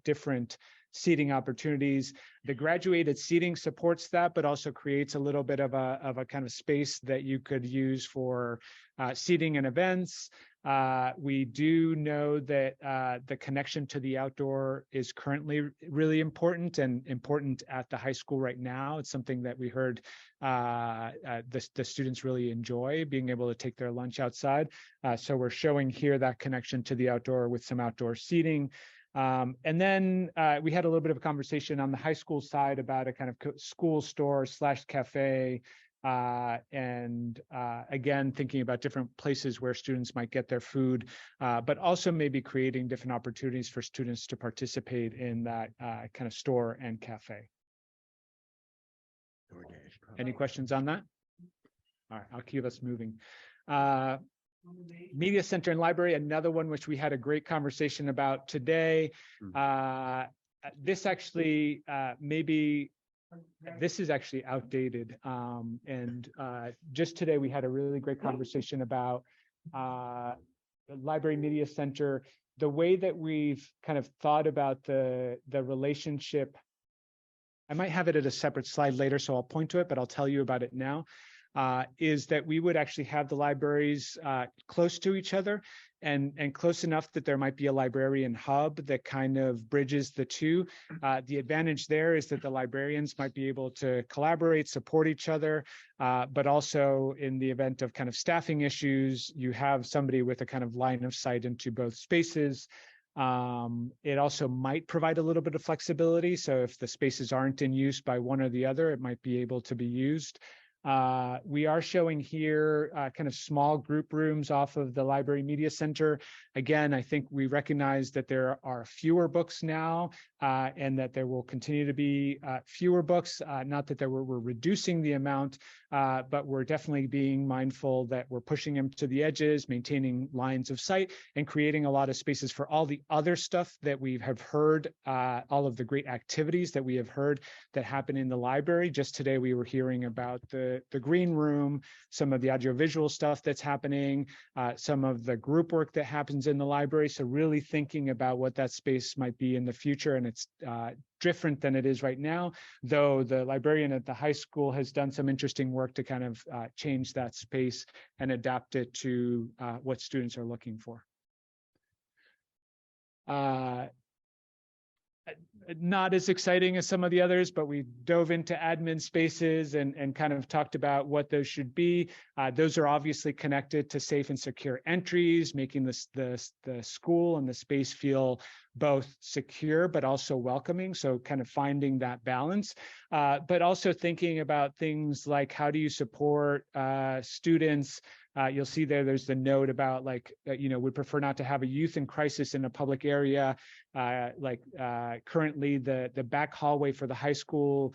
different seating opportunities. The graduated seating supports that, but also creates a little bit of a kind of space that you could use for seating and events. We do know that the connection to the outdoor is currently really important and important at the high school right now. It's something that we heard the students really enjoy, being able to take their lunch outside. So we're showing here that connection to the outdoor with some outdoor seating. And then we had a little bit of a conversation on the high school side about a kind of school store / cafe. And again, thinking about different places where students might get their food, but also maybe creating different opportunities for students to participate in that kind of store and cafe. Any questions on that? All right, I'll keep us moving. Media Center and Library, another one which we had a great conversation about today. This actually this is actually outdated. And just today we had a really great conversation about the Library Media Center, the way that we've kind of thought about the relationship. I might have it at a separate slide later, so I'll point to it, but I'll tell you about it now. Is that we would actually have the libraries close to each other and close enough that there might be a librarian hub that kind of bridges the two. The advantage there is that the librarians might be able to collaborate, support each other, but also in the event of kind of staffing issues, you have somebody with a kind of line of sight into both spaces. It also might provide a little bit of flexibility. So if the spaces aren't in use by one or the other, it might be able to be used. We are showing here kind of small group rooms off of the Library Media Center. Again, I think we recognize that there are fewer books now and that there will continue to be fewer books, not that we're reducing the amount, but we're definitely being mindful that we're pushing them to the edges, maintaining lines of sight, and creating a lot of spaces for all the other stuff that we have heard, all of the great activities that we have heard that happen in the library. Just today, we were hearing about the green room, some of the audiovisual stuff that's happening, some of the group work that happens in the library. So really thinking about what that space might be in the future. And it's different than it is right now, though the librarian at the high school has done some interesting work to kind of change that space and adapt it to what students are looking for. Not as exciting as some of the others, but we dove into admin spaces and kind of talked about what those should be. Those are obviously connected to safe and secure entries, making the school and the space feel both secure, but also welcoming. So kind of finding that balance, but also thinking about things like how do you support students. You'll see there's the note about would prefer not to have a youth in crisis in a public area. Currently the back hallway for the high school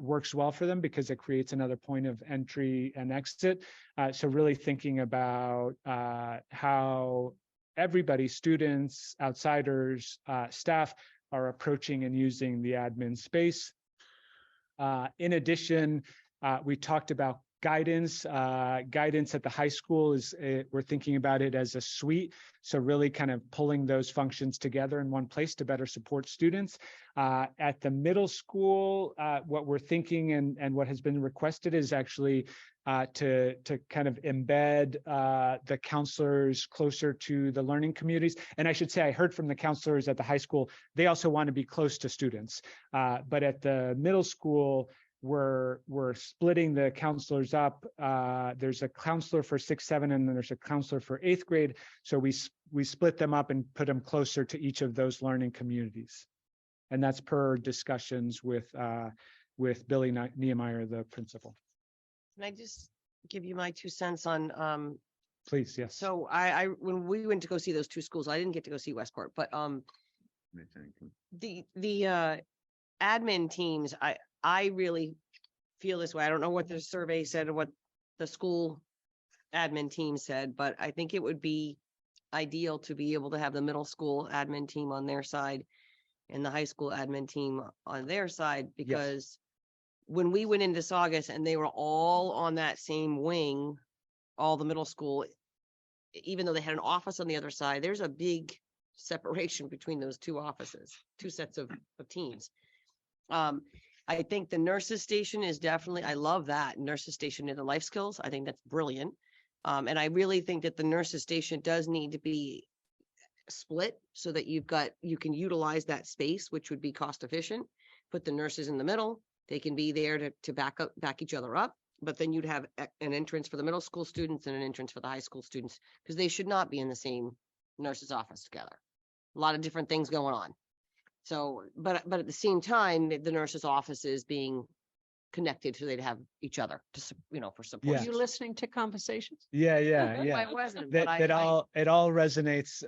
works well for them because it creates another point of entry and exit. So really thinking about how everybody, students, outsiders, staff are approaching and using the admin space. In addition, we talked about guidance. Guidance at the high school we're thinking about it as a suite. So really kind of pulling those functions together in one place to better support students. At the middle school, what we're thinking and what has been requested is actually to kind of embed the counselors closer to the learning communities. And I should say, I heard from the counselors at the high school, they also want to be close to students. But at the middle school, we're splitting the counselors up. There's a counselor for 6, 7, and then there's a counselor for 8th grade. So we split them up and put them closer to each of those learning communities. And that's per discussions with Billy Niemeyer, the principal. Can I just give you my 2 cents on, Please, yes. so I when we went to go see those 2 schools, I didn't get to go see Westport, but, the admin teams, I really feel this way. I don't know what the survey said or what the school admin team said, but I think it would be ideal to be able to have the middle school admin team on their side and the high school admin team on their side, because when we went into Saugus and they were all on that same wing, all the middle school, even though they had an office on the other side, there's a big separation between those 2 offices, 2 sets of teams. I think the nurses station is definitely, I love that nurses station in the life skills. I think that's brilliant. And I really think that the nurses station does need to be split so that you can utilize that space, which would be cost efficient. Put the nurses in the middle. They can be there to back each other up. But then you'd have an entrance for the middle school students and an entrance for the high school students, because they should not be in the same nurse's office together. A lot of different things going on. So, but at the same time, the nurse's office is being connected so they'd have each other to, for support. Are you listening to conversations? Yeah. I wasn't, but It all resonates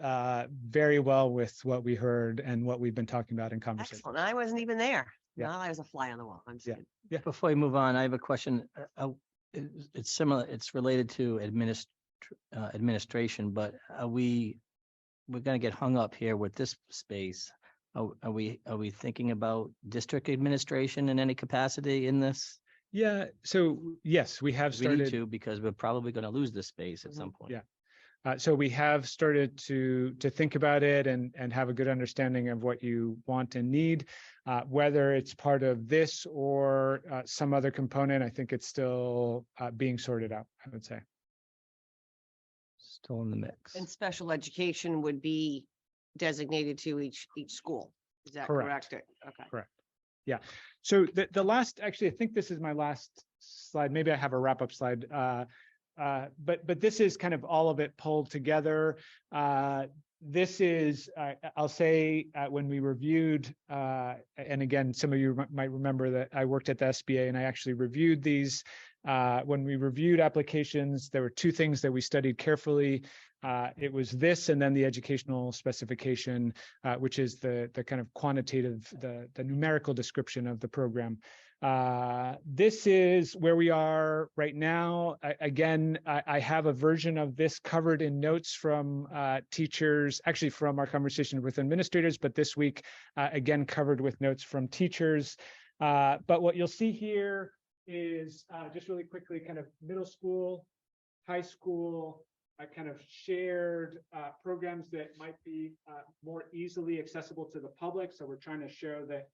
very well with what we heard and what we've been talking about in conversation. Excellent. I wasn't even there. Yeah. No, I was a fly on the wall. I'm just kidding. Before we move on, I have a question. It's similar, it's related to administration, but we're going to get hung up here with this space. Are we thinking about district administration in any capacity in this? Yeah. So yes, we have We need started to, because we're probably going to lose this space at some point. Yeah. So we have started to think about it and have a good understanding of what you want and need, whether it's part of this or some other component. I think it's still being sorted out, I would say. Still in the mix. And special education would be designated to each school. Is that Correct. correct? Okay. Correct. Yeah. So the last, actually, I think this is my last slide. Maybe I have a wrap-up slide. But this is kind of all of it pulled together. This is, I'll say, when we reviewed, and again, some of you might remember that I worked at the SBA and I actually reviewed these. When we reviewed applications, there were 2 things that we studied carefully. It was this, and then the educational specification, which is the kind of quantitative, the numerical description of the program. This is where we are right now. I have a version of this covered in notes from teachers, actually from our conversation with administrators, but this week, again, covered with notes from teachers. But what you'll see here is just really quickly kind of middle school, high school, kind of shared programs that might be more easily accessible to the public. So we're trying to show that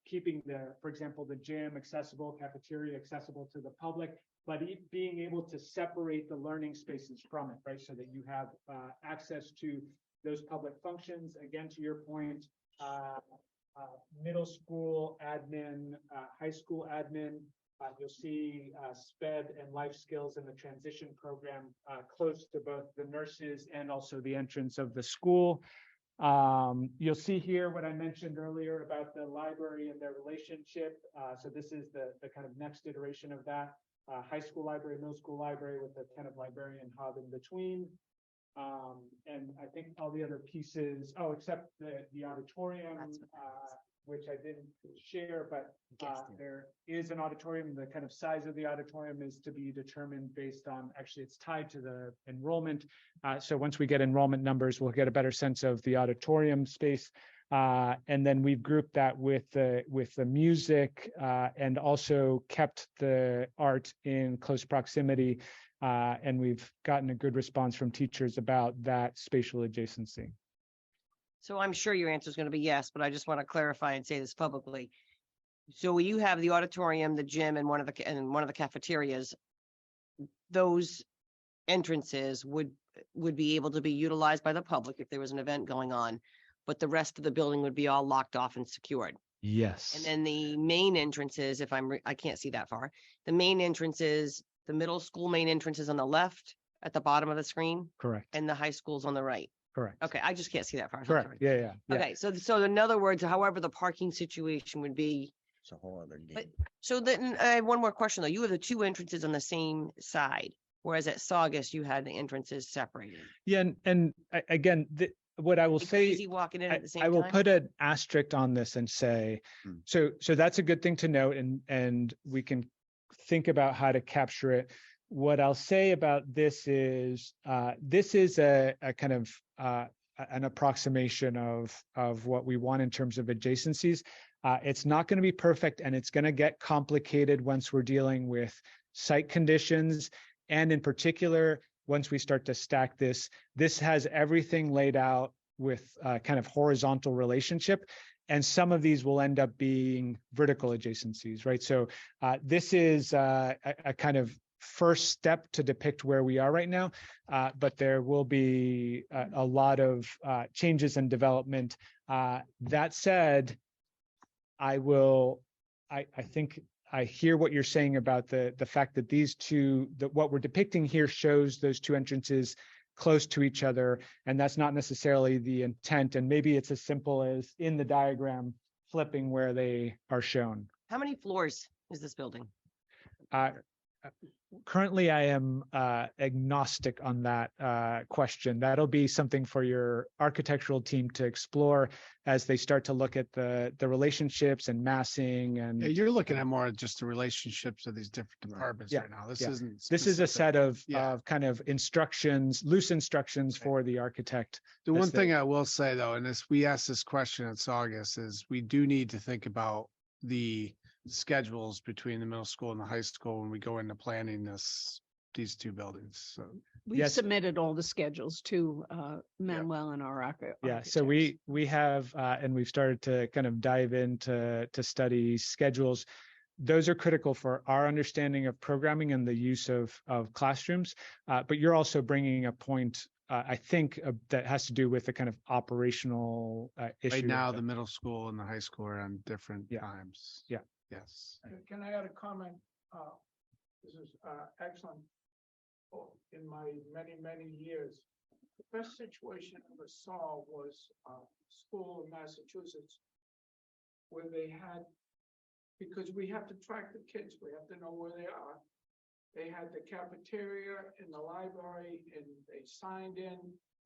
keeping for example, the gym accessible, cafeteria accessible to the public, but being able to separate the learning spaces from it, right? So that you have access to those public functions. Again, to your point, middle school admin, high school admin, you'll see SPED and life skills in the transition program close to both the nurses and also the entrance of the school. You'll see here what I mentioned earlier about the library and their relationship. So this is the kind of next iteration of that. High school library, middle school library with a kind of librarian hub in between. And I think all the other pieces, except the auditorium, which I didn't share, but there is an auditorium. The kind of size of the auditorium is to be determined based on, actually it's tied to the enrollment. So once we get enrollment numbers, we'll get a better sense of the auditorium space. And then we've grouped that with the music and also kept the art in close proximity. And we've gotten a good response from teachers about that spatial adjacency. So I'm sure your answer is going to be yes, but I just want to clarify and say this publicly. So you have the auditorium, the gym, and one of the cafeterias. Those entrances would be able to be utilized by the public if there was an event going on, but the rest of the building would be all locked off and secured. Yes. And then the main entrances, if I can't see that far, the main entrances, the middle school main entrance is on the left at the bottom of the screen Correct. and the high school's on the right. Correct. Okay, I just can't see that far. So I'm Correct. sorry. Yeah. Okay, so in other words, however, the parking situation would be, It's a whole other game. But- so then I have one more question though. You have the two entrances on the same side, whereas at Saugus you had the entrances separated. Yeah. Again, what I will Like say. Crazy walking in at the same I will time? put an asterisk on this and say, Hmm. so that's a good thing to note, and we can think about how to capture it. What I'll say about this is a kind of an approximation of what we want in terms of adjacencies. It's not going to be perfect, and it's going to get complicated once we're dealing with site conditions, and in particular, once we start to stack this has everything laid out with kind of horizontal relationship. And some of these will end up being vertical adjacencies, right? So this is a kind of first step to depict where we are right now, but there will be a lot of changes and development. That said, I think I hear what you're saying about the fact that these two, that what we're depicting here shows those two entrances close to each other, and that's not necessarily the intent. And maybe it's as simple as in the diagram flipping where they are shown. How many floors is this building? Currently, I am agnostic on that question. That'll be something for your architectural team to explore as they start to look at the relationships and massing and. Yeah, you're looking at more just the relationships of these different departments Yeah, right now. This yeah. isn't. This is a specific. set of Yeah. kind of instructions, loose instructions for the architect. The one That's thing I will say though, and we asked this question at Saugus, is we do need to think about the schedules between the middle school and the high school when we go into planning these two buildings. So We've Yes. submitted all the schedules to Manuel and our Yeah, so architects. we have, and we've started to kind of dive into study schedules. Those are critical for our understanding of programming and the use of classrooms. But you're also bringing a point, I think, that has to do with the kind of operational issue. right now, of the middle school and the high school are on different Yeah. times. Yeah. Yes. Can I add a comment? This is excellent. In my many years, the best situation I ever saw was a school in Massachusetts where they had, because we have to track the kids, we have to know where they are. They had the cafeteria in the library and they signed in.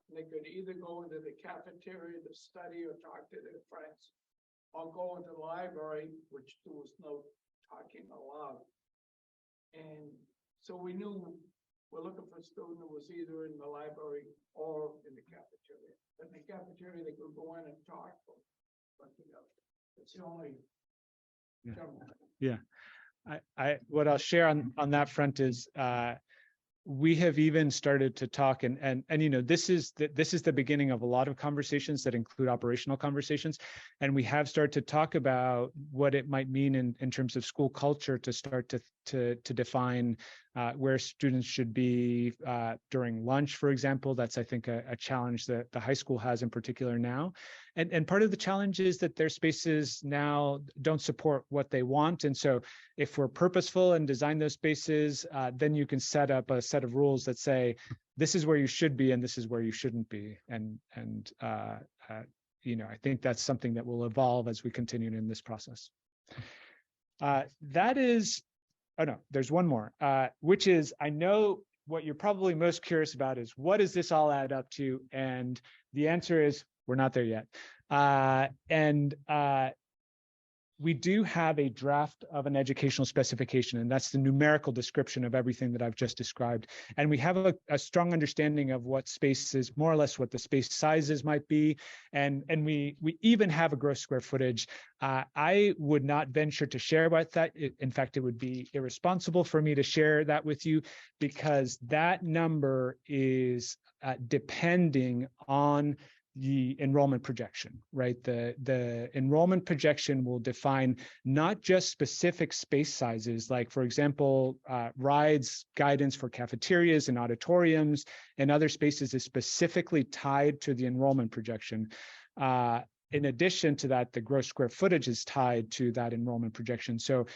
And they could either go into the cafeteria to study or talk to their friends, or go into the library, which there was no talking allowed. And so we knew we're looking for a student who was either in the library or in the cafeteria. In the cafeteria, they could go in and talk, but you know, it's the only. Yeah. general. Yeah, what I'll share on that front is we have even started to talk and you know, this is the beginning of a lot of conversations that include operational conversations. And we have started to talk about what it might mean in terms of school culture to start to define where students should be during lunch, for example. That's, I think, a challenge that the high school has in particular now. And part of the challenge is that their spaces now don't support what they want. And so if we're purposeful and design those spaces, then you can set up a set of rules that say, this is where you should be and this is where you shouldn't be. And you know, I think that's something that will evolve as we continue in this process. That is, oh no, there's one more, which is, I know what you're probably most curious about is what does this all add up to? And the answer is, we're not there yet. We do have a draft of an educational specification, and that's the numerical description of everything that I've just described. And we have a strong understanding of what spaces, more or less what the space sizes might be. And we even have a gross square footage. I would not venture to share about that. In fact, it would be irresponsible for me to share that with you because that number is depending on the enrollment projection, right? The enrollment projection will define not just specific space sizes, like, for example, rides guidance for cafeterias and auditoriums and other spaces is specifically tied to the enrollment projection. in addition to that, the gross square footage is tied to that enrollment projection. So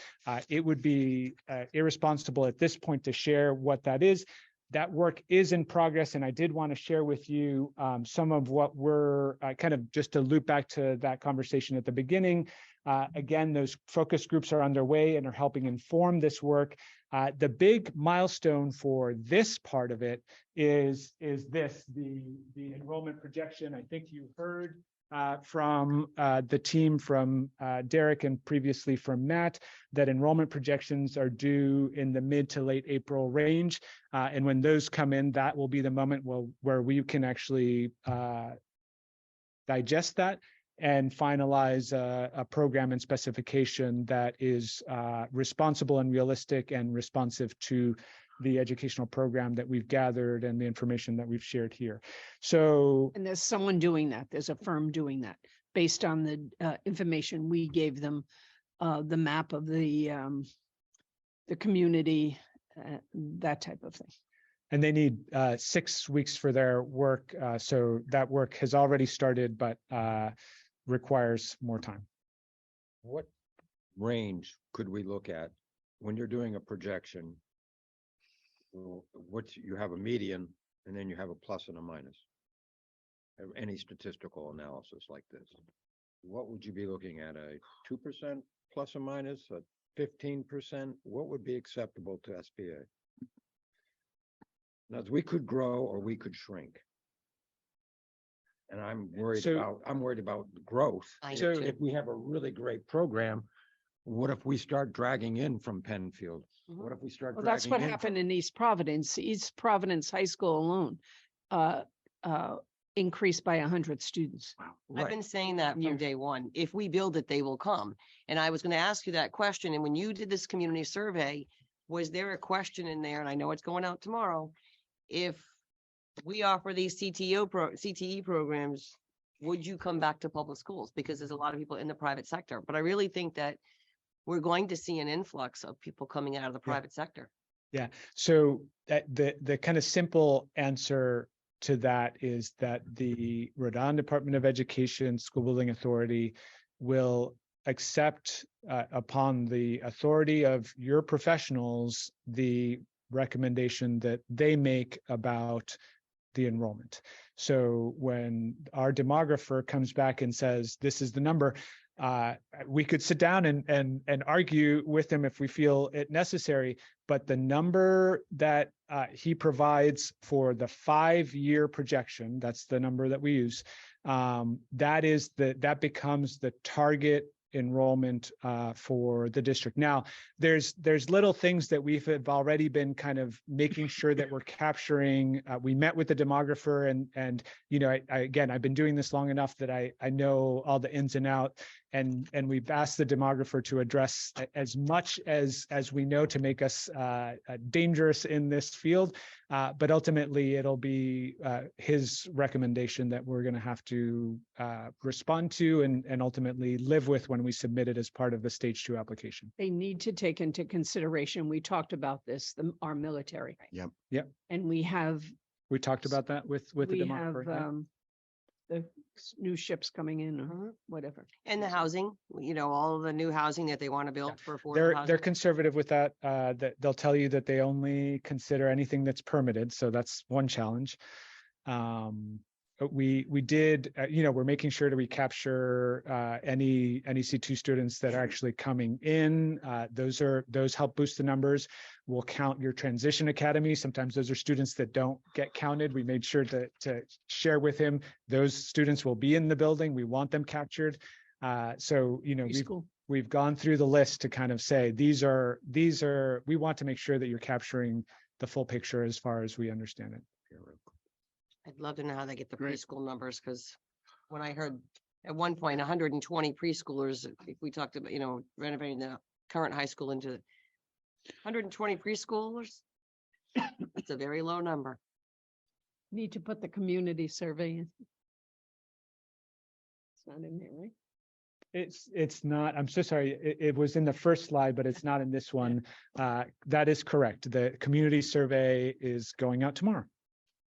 it would be irresponsible at this point to share what that is. That work is in progress, and I did want to share with you some of what we're kind of just to loop back to that conversation at the beginning. Again, those focus groups are underway and are helping inform this work. The big milestone for this part of it is the enrollment projection. I think you heard from the team, from Derek and previously from Matt, that enrollment projections are due in the mid to late April range. And when those come in, that will be the moment where we can actually digest that and finalize a program and specification that is responsible and realistic and responsive to the educational program that we've gathered and the information that we've shared here. So, And there's someone doing that. There's a firm doing that based on the information we gave them, the map of the community, that type of thing. and they need 6 weeks for their work. So that work has already started, but requires more time. What range could we look at when you're doing a projection? What you have a median and then you have a plus and a minus. Any statistical analysis like this, what would you be looking at? A 2% plus or minus, a 15%? What would be acceptable to SBA? Now, we could grow or we could shrink. And I'm worried about growth. I So do too. If we have a really great program, what if we start dragging in from Penfield? What if we start Well, dragging that's what in happened in East Providence. East Providence High School alone increased by 100 students. I've been saying that from Yeah. day one. If we build it, they will come. And I was going to ask you that question. And when you did this community survey, was there a question in there? And I know it's going out tomorrow. If we offer these CTE programs, would you come back to public schools? Because there's a lot of people in the private sector. But I really think that we're going to see an influx of people coming out of the private sector. Yeah. So that the kind of simple answer to that is that the Rhode Island Department of Education School Building Authority will accept upon the authority of your professionals the recommendation that they make about the enrollment. So when our demographer comes back and says, this is the number, we could sit down and argue with them if we feel it necessary, but the number that he provides for the 5-year projection, that's the number that we use, that becomes the target enrollment for the district. Now, there's little things that we've already been kind of making sure that we're capturing. We met with the demographer and you know, I've been doing this long enough that I know all the ins and outs, and we've asked the demographer to address as much as we know to make us dangerous in this field. But ultimately, it'll be his recommendation that we're going to have to respond to and ultimately live with when we submit it as part of the stage 2 application. They need to take into consideration, we talked about this, our military. Yep. And we talked about that with the have demographer. Yeah. the new ships coming in or whatever. And the housing, you know, all of the new housing that they want to build for affordable They're housing. conservative with that. That they'll tell you that they only consider anything that's permitted. So that's one challenge. But we did, you know, we're making sure to recapture any NEC2 students that are actually coming in. Those help boost the numbers. We'll count your transition academy. Sometimes those are students that don't get counted. We made sure to share with him. Those students will be in the building. We want them captured. So, you know, we've gone through the list to kind of say, these are, we want to make sure that you're capturing the full picture as far as we understand it. I'd love to know how they get the preschool numbers, because when I heard at one point 120 preschoolers, if we talked about, you know, renovating the current high school into 120 preschoolers, it's a very low number. Need to put the community survey in. It's not in there, right? It's not, I'm so sorry. It was in the first slide, but it's not in this one. That is correct. The community survey is going out tomorrow.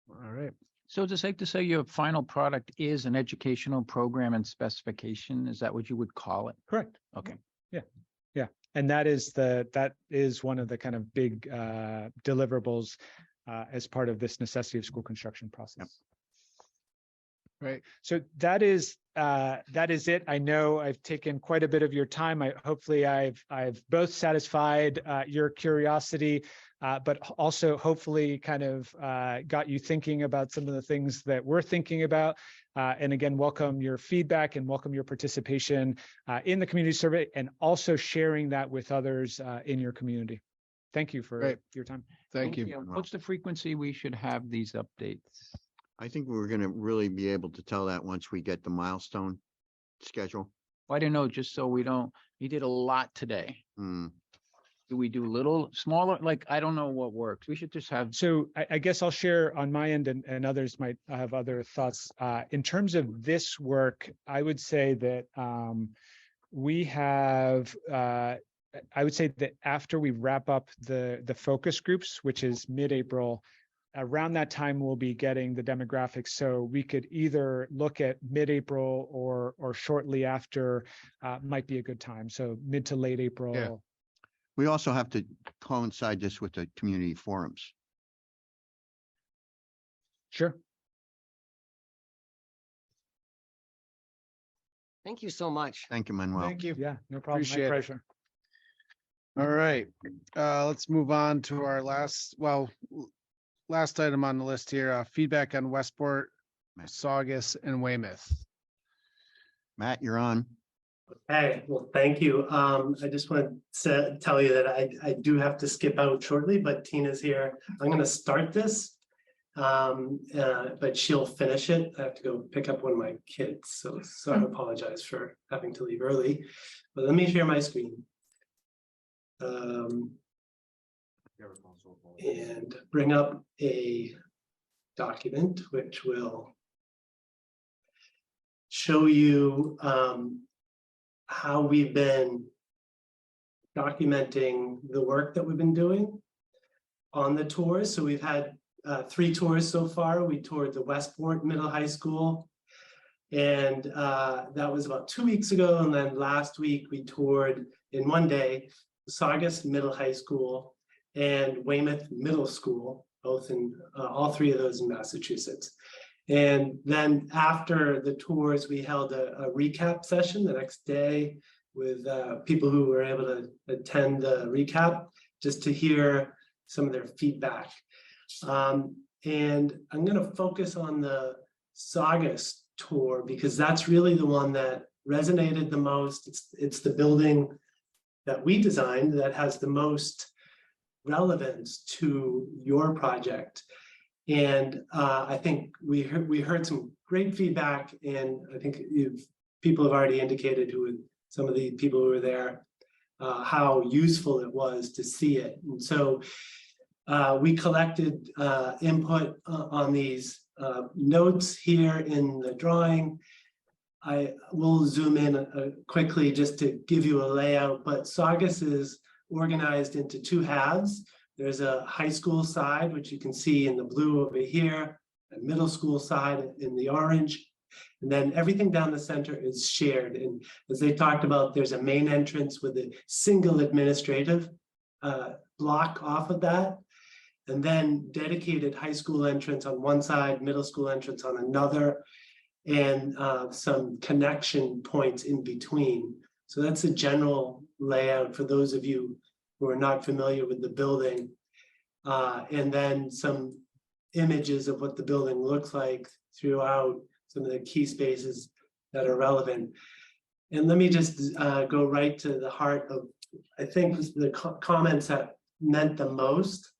All right. So is it safe to say your final product is an educational program and specification? Is that what you would call it? Correct. Okay. Yeah, and that is one of the kind of big deliverables as part of this necessity of school construction process. Right. So that is it. I know I've taken quite a bit of your time. Hopefully I've both satisfied your curiosity, but also hopefully kind of got you thinking about some of the things that we're thinking about. And again, welcome your feedback and welcome your participation in the community survey and also sharing that with others in your community. Thank you for your time. Thank you. What's the frequency we should have these updates? I think we're gonna really be able to tell that once we get the milestone schedule. I don't know, just so we did a lot today. Hmm. Do we do little, smaller? Like, I don't know what works. We should just have. So I guess I'll share on my end and others might have other thoughts. In terms of this work, I would say that we have, I would say that after we wrap up the focus groups, which is mid-April, around that time, we'll be getting the demographics. So we could either look at mid-April or shortly after might be a good time. So mid to late April. Yeah. We also have to coincide this with the community forums. Sure. Thank you so much. Thank you, Manuel. Thank you. Yeah, no problem. Appreciate My it. pleasure. All right, let's move on to our last item on the list here, feedback on Westport, Saugus, and Weymouth. Matt, you're on. Hey, well, thank you. I just want to tell you that I do have to skip out shortly, but Tina's here. I'm gonna start this. But she'll finish it. I have to go pick up one of my kids, so I apologize for having to leave early. But let me share my screen. And bring up a document which will show you how we've been documenting the work that we've been doing on the tours. So we've had 3 tours so far. We toured the Westport Middle High School, and that was about 2 weeks ago. And then last week we toured in one day Saugus Middle High School and Weymouth Middle School, both in all 3 of those in Massachusetts. And then after the tours, we held a recap session the next day with people who were able to attend the recap just to hear some of their feedback. And I'm going to focus on the Saugus tour because that's really the one that resonated the most. It's the building that we designed that has the most relevance to your project. And I think we heard some great feedback, and I think people have already indicated some of the people who were there how useful it was to see it. And so we collected input on these notes here in the drawing. I will zoom in quickly just to give you a layout, but Saugus is organized into 2 halves. There's a high school side, which you can see in the blue over here, a middle school side in the orange, and then everything down the center is shared. And as they talked about, there's a main entrance with a single administrative block off of that, and then dedicated high school entrance on one side, middle school entrance on another, and some connection points in between. So that's a general layout for those of you who are not familiar with the building. And then some images of what the building looks like throughout some of the key spaces that are relevant. And let me just go right to the heart of, I think, the comments that meant the most.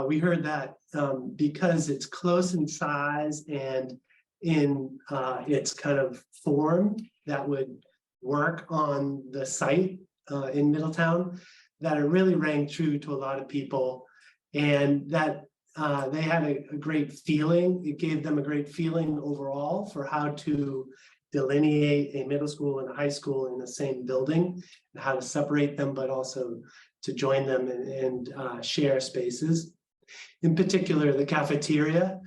We heard that because it's close in size and in its kind of form that would work on the site in Middletown, that it really rang true to a lot of people, and that they had a great feeling. It gave them a great feeling overall for how to delineate a middle school and a high school in the same building, and how to separate them, but also to join them and share spaces. In particular, the cafeteria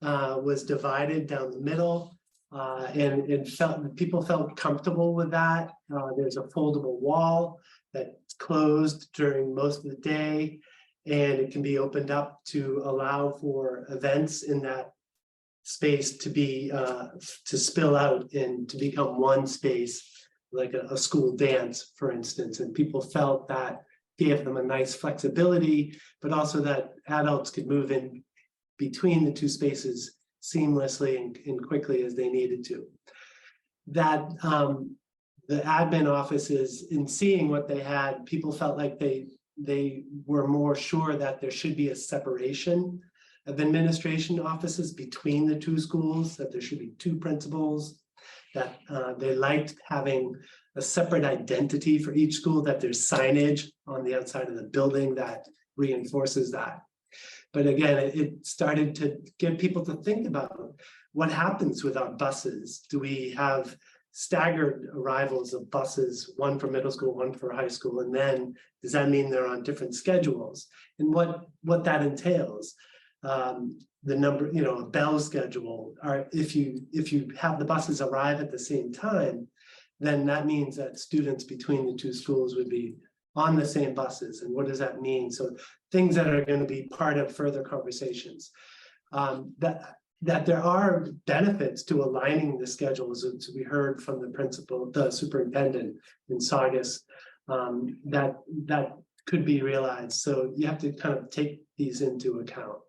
was divided down the middle, and people felt comfortable with that. There's a foldable wall that's closed during most of the day, and it can be opened up to allow for events in that space to be to spill out and to become one space, like a school dance, for instance. And people felt that gave them a nice flexibility, but also that adults could move in between the two spaces seamlessly and quickly as they needed to. That the admin offices, in seeing what they had, people felt like they were more sure that there should be a separation of administration offices between the two schools, that there should be two principals, that they liked having a separate identity for each school, that there's signage on the outside of the building that reinforces that. But again, it started to get people to think about what happens with our buses. Do we have staggered arrivals of buses, one for middle school, one for high school? And then does that mean they're on different schedules? And what that entails? The number, a bell schedule, or if you have the buses arrive at the same time, then that means that students between the two schools would be on the same buses. And what does that mean? So things that are going to be part of further conversations. That there are benefits to aligning the schedules, as we heard from the superintendent in Saugus, that could be realized. So you have to kind of take these into account.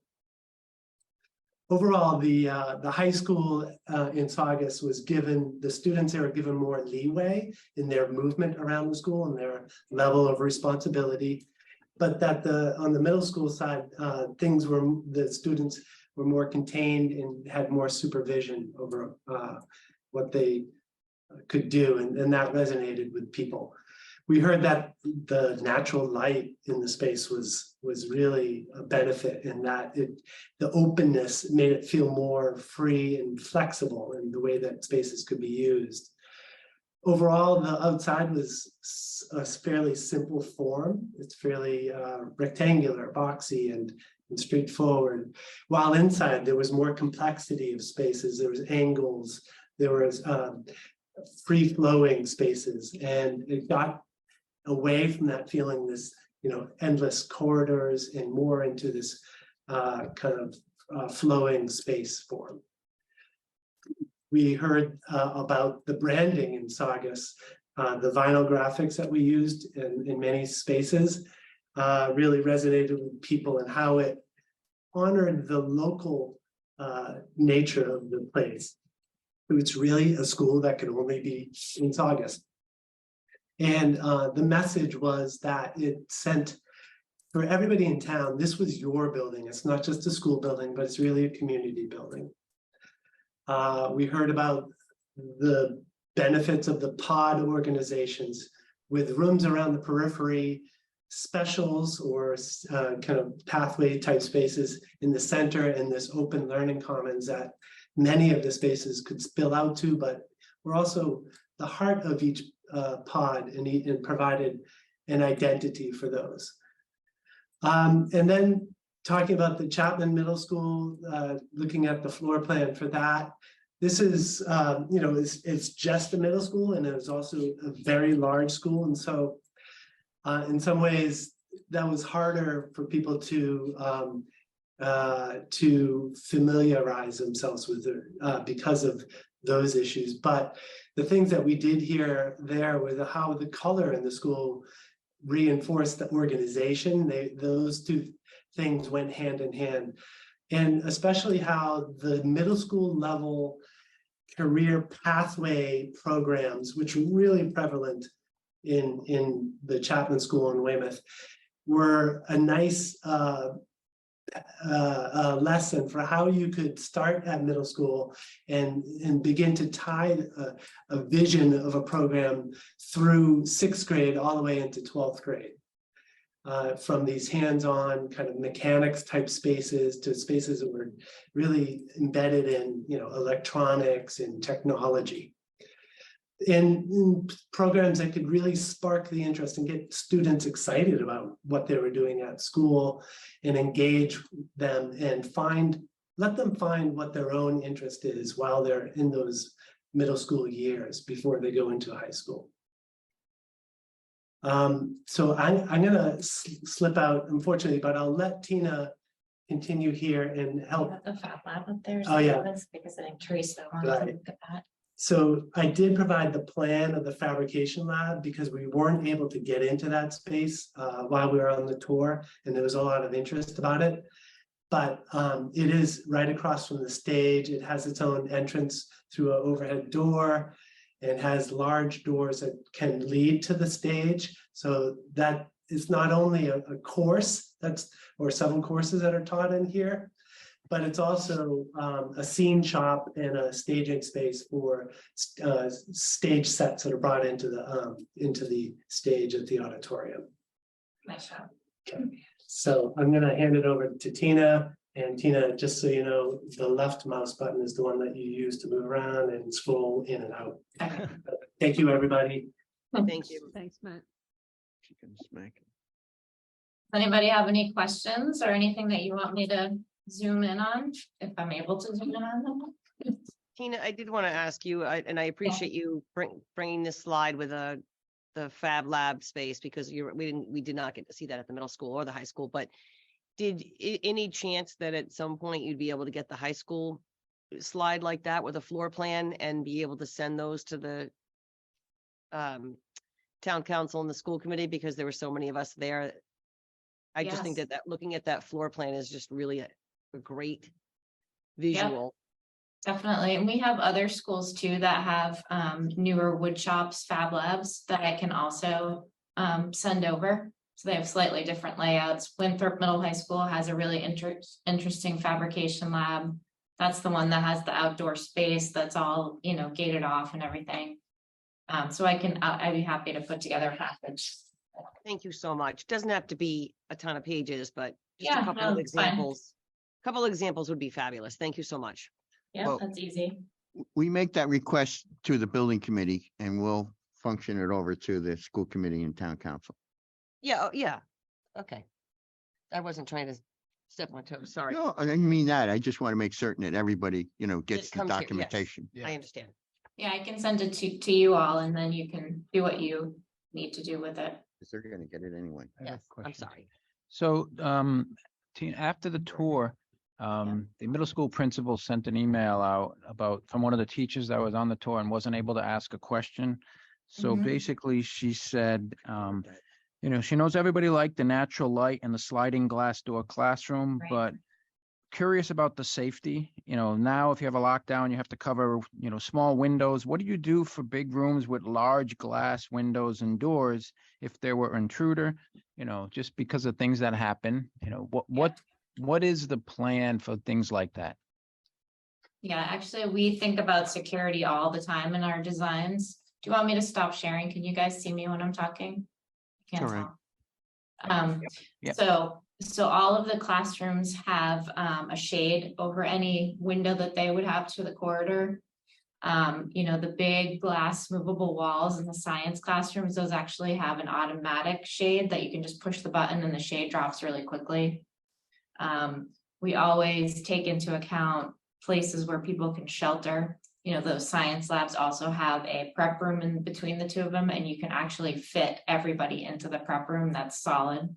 Overall, the high school in Saugus was given, the students there were given more leeway in their movement around the school and their level of responsibility. But that on the middle school side, the students were more contained and had more supervision over what they could do, and that resonated with people. We heard that the natural light in the space was really a benefit, in that the openness made it feel more free and flexible in the way that spaces could be used. Overall, the outside was a fairly simple form. It's fairly rectangular, boxy, and straightforward. While inside, there was more complexity of spaces. There was angles, there was free-flowing spaces, and it got away from that feeling, this endless corridors, and more into this kind of flowing space form. We heard about the branding in Saugus. The vinyl graphics that we used in many spaces really resonated with people, and how it honored the local nature of the place. It's really a school that could only be in Saugus. And the message was that it sent, for everybody in town, this was your building. It's not just a school building, but it's really a community building. We heard about the benefits of the pod organizations, with rooms around the periphery, specials or kind of pathway type spaces in the center, and this open learning commons that many of the spaces could spill out to, but were also the heart of each pod, and provided an identity for those. And then talking about the Chapman Middle School, looking at the floor plan for that. This is, it's just a middle school, and it was also a very large school. And so in some ways that was harder for people to familiarize themselves with it because of those issues. But the things that we did hear there were how the color in the school reinforced the organization. Those two things went hand in hand. And especially how the middle school level career pathway programs, which were really prevalent in the Chapman School in Weymouth, were a nice lesson for how you could start at middle school and begin to tie a vision of a program through 6th grade all the way into 12th grade. From these hands-on kind of mechanics type spaces to spaces that were really embedded in electronics and technology. in programs that could really spark the interest and get students excited about what they were doing at school and engage them and let them find what their own interest is while they're in those middle school years before they go into high school. So I'm gonna slip out, unfortunately, but I'll let Tina continue here and help. The Fab Lab up there. Oh, yeah. Because I think Teresa wanted Right. to look at that. So I did provide the plan of the fabrication lab because we weren't able to get into that space while we were on the tour, and there was a lot of interest about it. But it is right across from the stage. It has its own entrance through an overhead door. It has large doors that can lead to the stage. So that is not only a course or 7 courses that are taught in here, but it's also a scene shop and a staging space for stage sets that are brought into the stage at the auditorium. Nice job. Okay. So I'm gonna hand it over to Tina. And Tina, just so you know, the left mouse button is the one that you use to move around and scroll in and out. Okay. Thank you, everybody. Thank you. Thanks, Matt. She can smack it. Does anybody have any questions or anything that you want me to zoom in on, if I'm able to zoom in on them? Tina, I did want to ask you, and I appreciate you bringing this slide with the Fab Lab space, because we did not get to see that at the middle school or the high school, but any chance that at some point you'd be able to get the high school slide like that with a floor plan and be able to send those to the town council and the school committee, because there were so many of us there? I just think Yes. that looking at that floor plan is just really a great visual. Definitely. And we have other schools too that have newer wood shops, Fab Labs that I can also send over. So they have slightly different layouts. Winthrop Middle High School has a really interesting fabrication lab. That's the one that has the outdoor space that's all, gated off and everything. So I'd be happy to put together a package. Thank you so much. Doesn't have to be a ton of pages, but just Yeah, a couple no, of it's fine. examples. Couple examples would be fabulous. Thank you so much. Yeah, Well- that's easy. We make that request to the building committee and we'll function it over to the school committee and town council. Yeah, yeah. Okay. I wasn't trying to step on toes, sorry. No, I didn't mean that. I just want to make certain that everybody, gets the comes here, yes. documentation. I understand. Yeah, I can send it to you all and then you can do what you need to do with it. Because they're gonna get it anyway. Yes, I'm sorry. So, Tina, after the tour, the middle school principal sent an email out from one of the teachers that was on the tour and wasn't able to ask a question. So Mhm. basically, she said, she knows everybody liked the natural light and the sliding glass door classroom, Right. but curious about the safety. Now if you have a lockdown, you have to cover, small windows. What do you do for big rooms with large glass windows and doors if there were an intruder? Just because of things that happen, what is the plan for things like that? Yeah, actually, we think about security all the time in our designs. Do you want me to stop sharing? Can you guys see me when I'm talking? Can't all right. tell. Yep. So all of the classrooms have a shade over any window that they would have to the corridor. The big glass movable walls in the science classrooms, those actually have an automatic shade that you can just push the button and the shade drops really quickly. We always take into account places where people can shelter. Those science labs also have a prep room in between the two of them, and you can actually fit everybody into the prep room that's solid.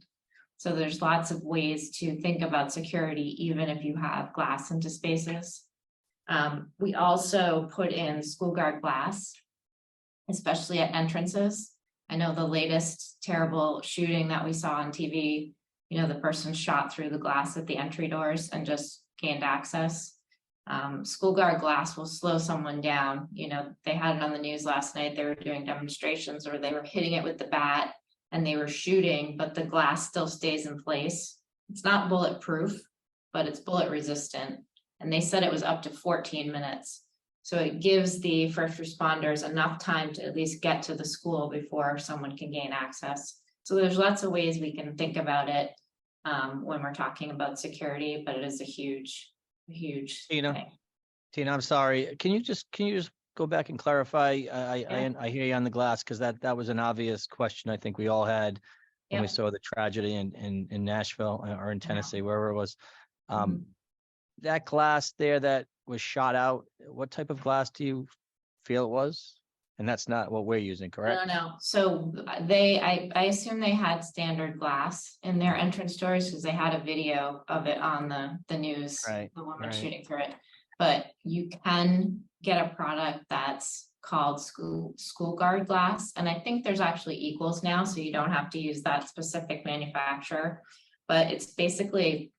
So there's lots of ways to think about security, even if you have glass into spaces. We also put in school guard glass, especially at entrances. I know the latest terrible shooting that we saw on TV, the person shot through the glass at the entry doors and just gained access. School guard glass will slow someone down. They had it on the news last night. They were doing demonstrations or they were hitting it with the bat and they were shooting, but the glass still stays in place. It's not bulletproof, but it's bullet resistant. And they said it was up to 14 minutes. So it gives the first responders enough time to at least get to the school before someone can gain access. So there's lots of ways we can think about it when we're talking about security, but it is a huge Tina, thing. Tina, I'm sorry. Can you just go back and clarify? Yeah. I hear you on the glass because that was an obvious question I think we all had when we Yep. saw the tragedy in Nashville or in Tennessee, wherever it was. Mhm. That glass there that was shot out, what type of glass do you feel it was? And that's not what we're using, I correct? don't know. So I assume they had standard glass in their entrance doors because they had a video of it on the news, Right, the woman right. shooting through it. But you can get a product that's called school guard glass. And I think there's actually equals now, so you don't have to use that specific manufacturer. But it's basically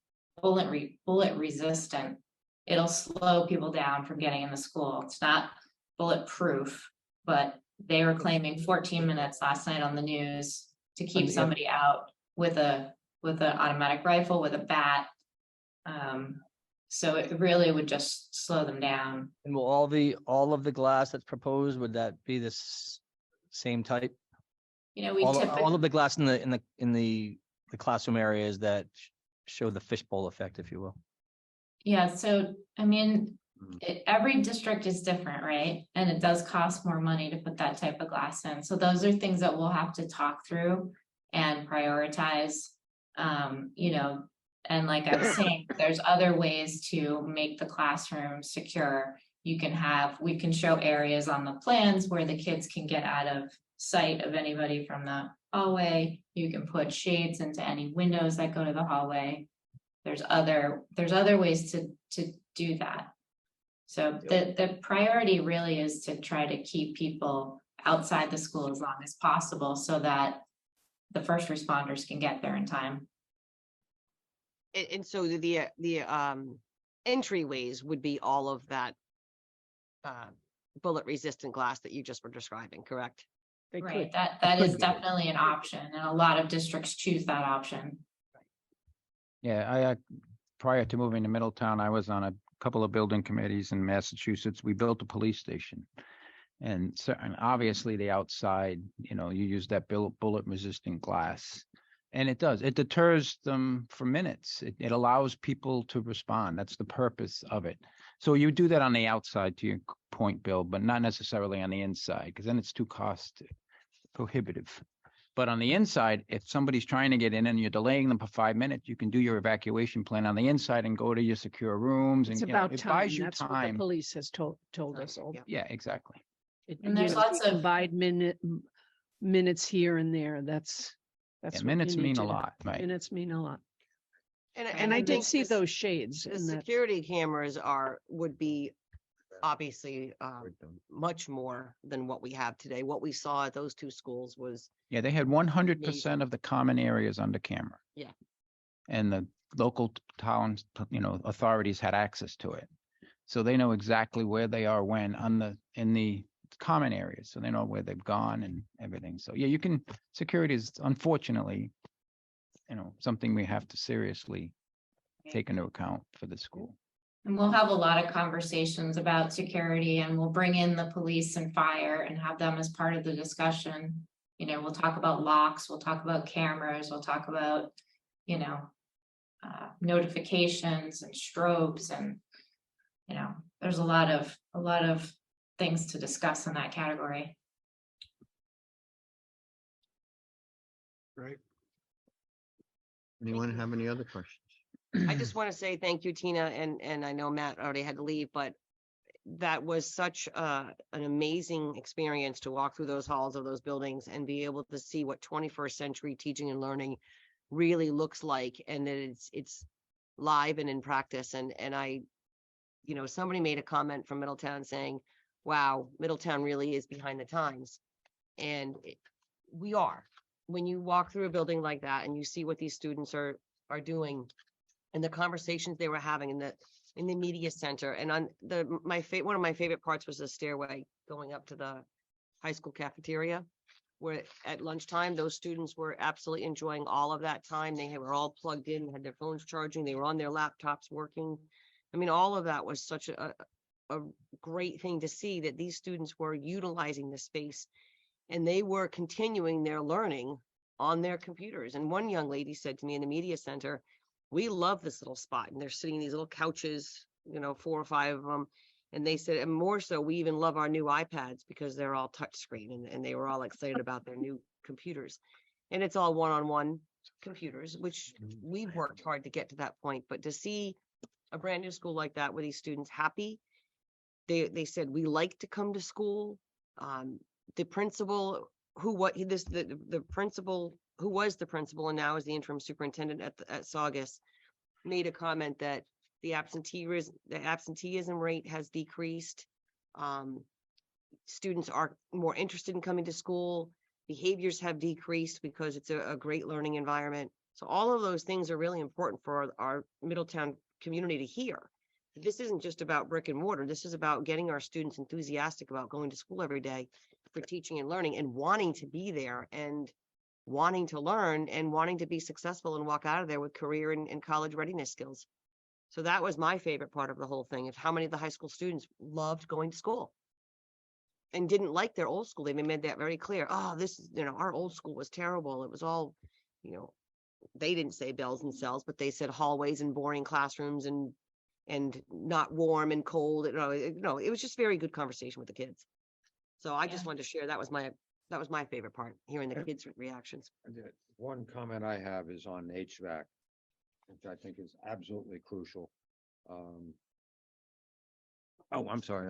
bullet resistant. It'll slow people down from getting in the school. It's not bulletproof, but they were claiming 14 minutes last night on the news to keep yeah. somebody out with an automatic rifle, with a bat. So it really would just slow them down. And will all of the glass that's proposed, would that be this same type? You know, we All typically, of the glass in the classroom areas that show the fishbowl effect, if you will. yeah, so I mean, every district is different, right? And it does cost more money to put that type of glass in. So those are things that we'll have to talk through and prioritize. You know, and like I was saying, there's other ways to make the classroom secure. We can show areas on the plans where the kids can get out of sight of anybody from the hallway. You can put shades into any windows that go to the hallway. There's other ways to do that. So the priority really is to try to keep people outside the school as long as possible so that the first responders can get there in time. And so the entryways would be all of that bullet resistant glass that you just were describing, correct? They Right, could. that is definitely an option, and a lot of districts choose that option. Yeah, prior to moving to Middletown, I was on a couple of building committees in Massachusetts. We built a police station. And obviously the outside, you use that bullet resistant glass. And it deters them for minutes. It allows people to respond. That's the purpose of it. So you do that on the outside, to your point, Bill, but not necessarily on the inside, because then it's too cost prohibitive. But on the inside, if somebody's trying to get in and you're delaying them for 5 minutes, you can do your evacuation plan on the inside and go to your secure rooms. It's And about it time. buys you That's what the time. police has told us all. Yeah, exactly. And there's lots of- Divide minutes here and there. That's Yeah, what minutes you need mean to a do. lot, right? Minutes mean a lot. And I did think see this- those shades The and that. security cameras would be obviously much more than what we have today. What we saw at those two schools was, Yeah, they had 100% of the common areas under camera. Yeah. And the local towns, authorities had access to it. So they know exactly where they are when in the common areas. So they know where they've gone and everything. So yeah, security is unfortunately, something we have to seriously take into account for the school. And we'll have a lot of conversations about security, and we'll bring in the police and fire and have them as part of the discussion. We'll talk about locks, we'll talk about cameras, we'll talk about, notifications and strobes, and, there's a lot of things to discuss in that category. Right. Anyone have any other questions? I just want to say thank you, Tina, and I know Matt already had to leave, but that was such an amazing experience to walk through those halls of those buildings and be able to see what 21st century teaching and learning really looks like, and that it's live and in practice. And I, somebody made a comment from Middletown saying, wow, Middletown really is behind the times. And we are. When you walk through a building like that and you see what these students are doing, and the conversations they were having in the media center, and on one of my favorite parts was the stairway going up to the high school cafeteria, where at lunchtime, those students were absolutely enjoying all of that time. They were all plugged in, had their phones charging, they were on their laptops working. I mean, all of that was such a great thing to see, that these students were utilizing the space and they were continuing their learning on their computers. And one young lady said to me in the media center, we love this little spot. And they're sitting in these little couches, 4 or 5 of them. And they said, and more so, we even love our new iPads because they're all touchscreen, and they were all excited about their new computers. And it's all one-on-one computers, which we've worked hard to get to that point. But to see a brand new school like that, where these students happy, they said, we like to come to school. The principal the principal who was the principal and now is the interim superintendent at Saugus made a comment that the absenteeism rate has decreased. Students are more interested in coming to school. Behaviors have decreased because it's a great learning environment. So all of those things are really important for our Middletown community to hear. This isn't just about brick and mortar. This is about getting our students enthusiastic about going to school every day for teaching and learning, and wanting to be there, and wanting to learn, and wanting to be successful and walk out of there with career and college readiness skills. So that was my favorite part of the whole thing, of how many of the high school students loved going to school and didn't like their old school. They made that very clear. Oh, this is, our old school was terrible. It was all, they didn't say bells and cells, but they said hallways and boring classrooms and not warm and cold. It was just very good conversation with the kids. So I just wanted to share, that was my favorite part, hearing the kids' reactions. One comment I have is on HVAC, which I think is absolutely crucial. I'm sorry.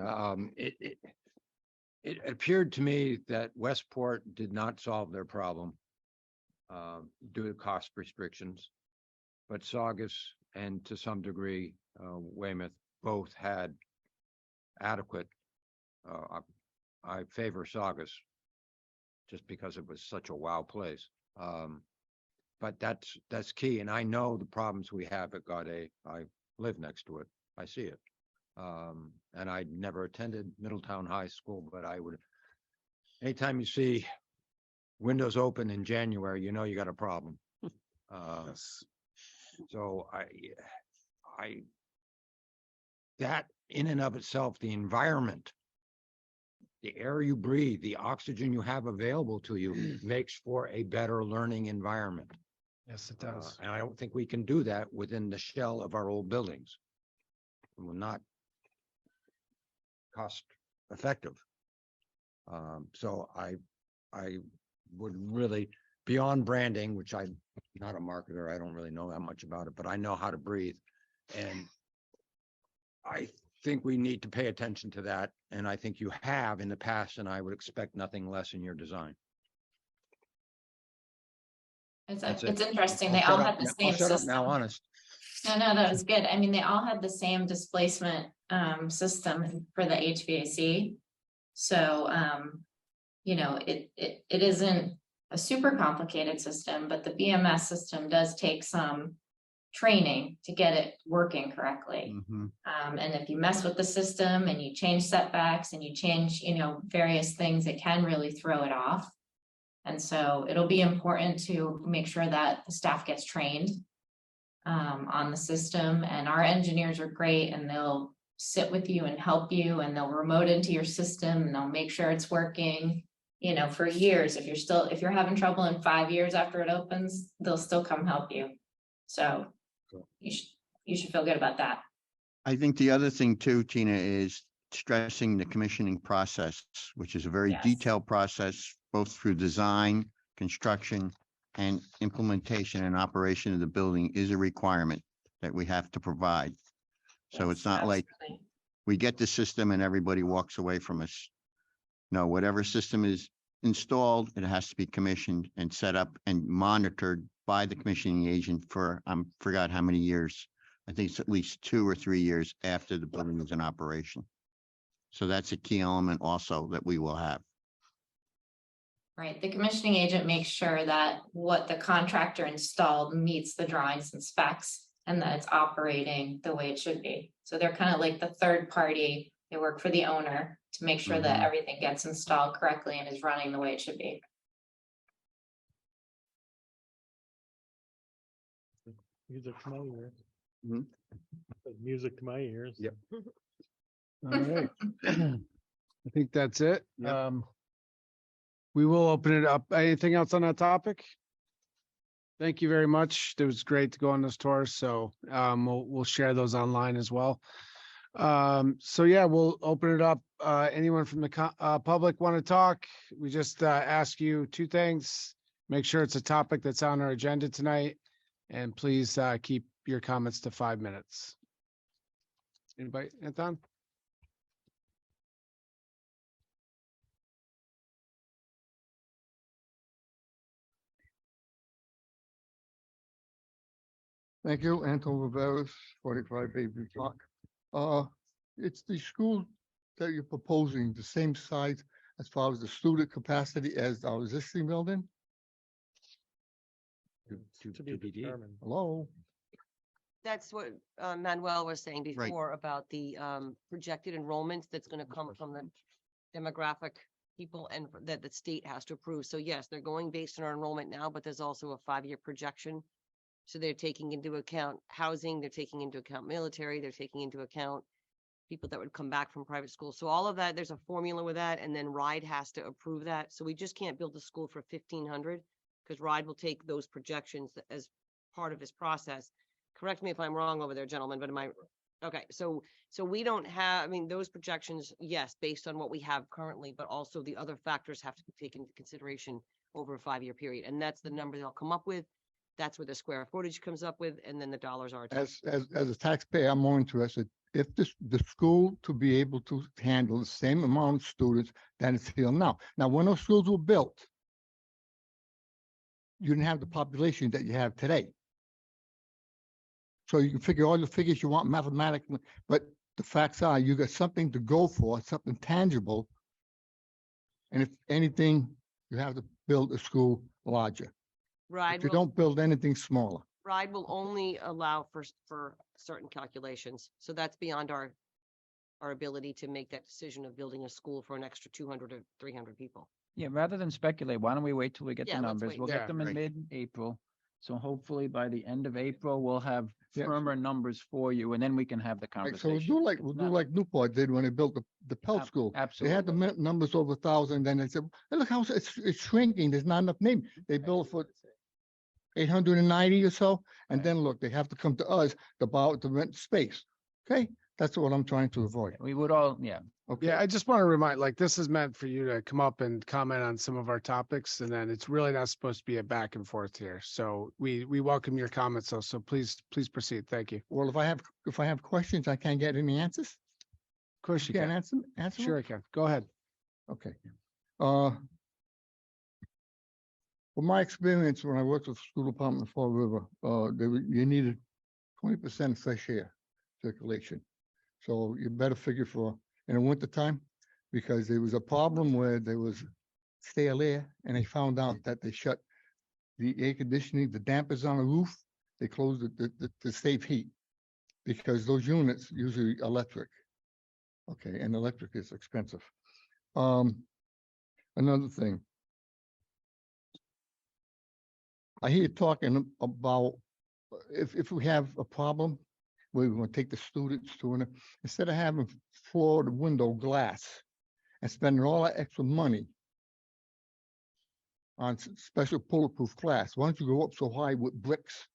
It appeared to me that Westport did not solve their problem due to cost restrictions, but Saugus and to some degree Weymouth both had adequate. I favor Saugus just because it was such a wow place. But that's key. And I know the problems we have at Gaudet. I live next to it. I see it. And I never attended Middletown High School, but I would, anytime you see windows open in January, you got a problem. So that in and of itself, the environment, the air you breathe, the oxygen you have available to you makes for a better learning environment. Yes, it does. And I don't think we can do that within the shell of our old buildings. It will not cost effective. So I would really, beyond branding, which I'm not a marketer, I don't really know that much about it, but I know how to breathe. And I think we need to pay attention to that. And I think you have in the past, and I would expect nothing less in your design. That's it. It's interesting. I'll They shut all up had the now- same I'll shut up system. now, honest. No, that was good. I mean, they all had the same displacement system for the HVAC. So it isn't a super complicated system, but the BMS system does take some training to get it working correctly. And if you mess with the system and you change setbacks and you change, various things, it can really throw it off. And so it'll be important to make sure that the staff gets trained on the system, and our engineers are great, and they'll sit with you and help you, and they'll remote into your system, and they'll make sure it's working, for years. If you're having trouble in 5 years after it opens, they'll still come help you. So you should feel good about that. I think the other thing too, Tina, is stressing the commissioning process, which is a very Yes. detailed process, both through design, construction, and implementation and operation of the building is a requirement that we have to provide. So Yes, it's not like absolutely. we get the system and everybody walks away from us. No, whatever system is installed, it has to be commissioned and set up and monitored by the commissioning agent for, I forgot how many years. I think it's at least 2 or 3 years after the building is in operation. So that's a key element also that we will have. Right, the commissioning agent makes sure that what the contractor installed meets the drawings and specs, and that it's operating the way it should be. So they're kind of like the third party. They work for the owner to make sure that everything gets installed correctly and is running the way it should be. Music to my ears. Mhm. Music to my ears. Yep. All right. I think that's it. Yep. We will open it up. Anything else on that topic? Thank you very much. It was great to go on this tour. So we'll share those online as well. So yeah, we'll open it up. Anyone from the public want to talk? We just ask you two things. Make sure it's a topic that's on our agenda tonight. And please keep your comments to 5 minutes. Anybody, Anton? Thank you, Anton Rivera, 45 Bayview Park. It's the school that you're proposing, the same size as far as the student capacity as our existing building? To be determined. Hello? That's what Manuel was saying before about the projected enrollment that's gonna come from the demographic people and that the state has to approve. So yes, they're going based on our enrollment now, but there's also a 5-year projection. So they're taking into account housing, they're taking into account military, they're taking into account people that would come back from private school. So all of that, there's a formula with that, and then RIDE has to approve that. So we just can't build a school for 1,500 because RIDE will take those projections as part of his process. Correct me if I'm wrong over there, gentlemen, but am I? Okay, so we don't have, I mean, those projections, yes, based on what we have currently, but also the other factors have to be taken into consideration over a 5-year period. And that's the number they'll come up with. That's where the square footage comes up with, and then the dollars are. As a taxpayer, I'm more interested, if the school to be able to handle the same amount of students that it's here now. Now, when those schools were built, you didn't have the population that you have today. So you can figure all the figures you want mathematically, but the facts are you got something to go for, something tangible. And if anything, you have to build a school larger. RIDE If you will, don't build anything smaller. RIDE will only allow for certain calculations. So that's beyond our ability to make that decision of building a school for an extra 200 or 300 people. Yeah, rather than speculate, why don't we wait till we get Yeah, the let's numbers? wait. We'll Yeah, get them in right. mid-April. So hopefully by the end of April, we'll have Yeah. firmer numbers for you, and then we can have the Right, conversation. so we'll do like Newport did when they built the Pelt Ab- School. They had the absolutely. numbers over 1,000, then they said, hey, look how it's shrinking, there's not enough name. They built for 890 or so, and Right. then look, they have to come to us to rent space. Okay, that's what I'm trying to avoid. We would all, yeah. Okay. Yeah, I just want to remind, like, this is meant for you to come up and comment on some of our topics, and then it's really not supposed to be a back and forth here. So we welcome your comments, though. So please proceed. Thank you. Well, if I have questions, I can't get any answers. Of course you Can't can. answer them? Sure I can. Go ahead. Okay. From my experience, when I worked with the school department in Fall River, you needed 20% fresh air circulation. So you better figure for in the wintertime, because there was a problem where there was stale air, and they found out that they shut the air conditioning, the dampers on the roof, they closed it to save heat, because those units usually electric. Okay, and electric is expensive. Another thing. I hear you talking about if we have a problem, we're going to take the students to it, instead of having floored window glass and spending all that extra money on special bulletproof glass, why don't you go up so high with bricks?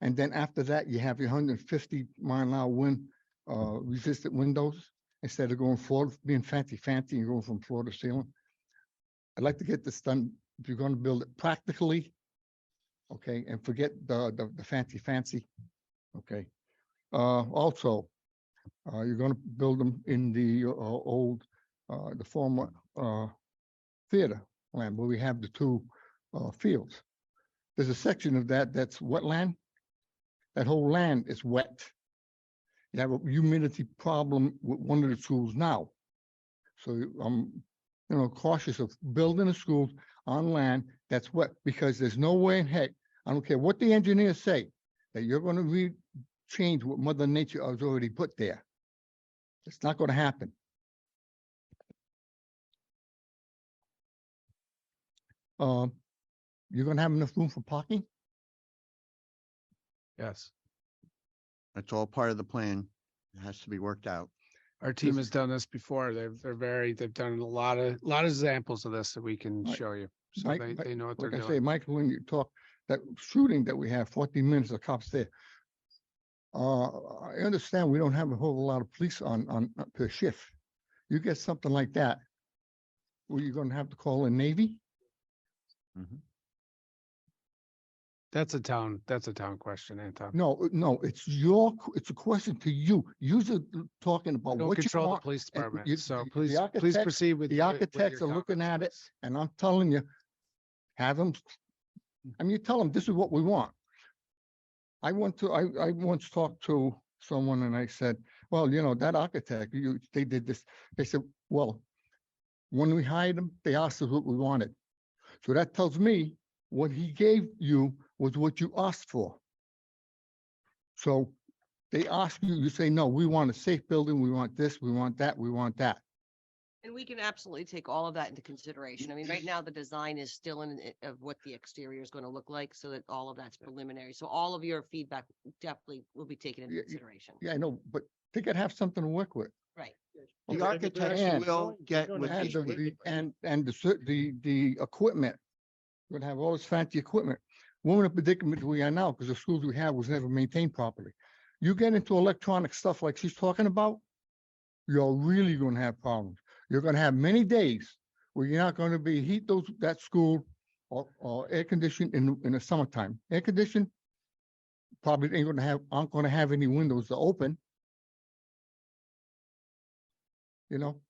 And then after that, you have your 150-mile-an-hour wind resistant windows instead of going floor, being fancy and going from floor to ceiling. I'd like to get this done. If you're going to build it practically, okay, and forget the fancy, okay. Also, you're going to build them in the old, the former theater land where we have the two fields. There's a section of that that's wetland. That whole land is wet. You have a humidity problem with one of the schools now. So I'm, cautious of building a school on land that's wet, because there's no way in heck, I don't care what the engineers say, that you're going to change what Mother Nature has already put there. It's not going to happen. You're going to have enough room for parking? Yes. That's all part of the plan. It has to be worked out. Our team has done this before. They've done a lot of examples of this that we can Right. show you. So Mike, they know what they're like I say, doing. Michael, when you talk, that shooting that we have, 14 minutes, the cops there. I understand we don't have a whole lot of police on per shift. You get something like that, were you gonna have to call in Navy? That's a town question, Anton. No, no, it's it's a question to you. You're talking We about don't what you control the want. police and department, so the please architects- proceed with. The architects are looking at it, and I'm telling you, have them, I mean, you tell them this is what we want. I once talked to someone and I said, well, you know, that architect, they did this. They said, well, when we hired them, they asked us what we wanted. So that tells me what he gave you was what you asked for. So they ask you, you say, no, we want a safe building, we want this, we want that, we want that. And we can absolutely take all of that into consideration. I mean, right now, the design is still in it of what the exterior is going to look like, so that all of that's preliminary. So all of your feedback definitely will be taken into Yeah, consideration. Yeah, I know, but they gotta have something to work with. Right. The Okay. architects And- will get and with And the the equipment, we're gonna have all this fancy equipment. We're in a predicament we are now because the schools we have was never maintained properly. You get into electronic stuff like she's talking about, you're really gonna have problems. You're gonna have many days where you're not gonna be heat that school or air conditioned in the summertime. Air conditioned probably aren't gonna have any windows to open. You know?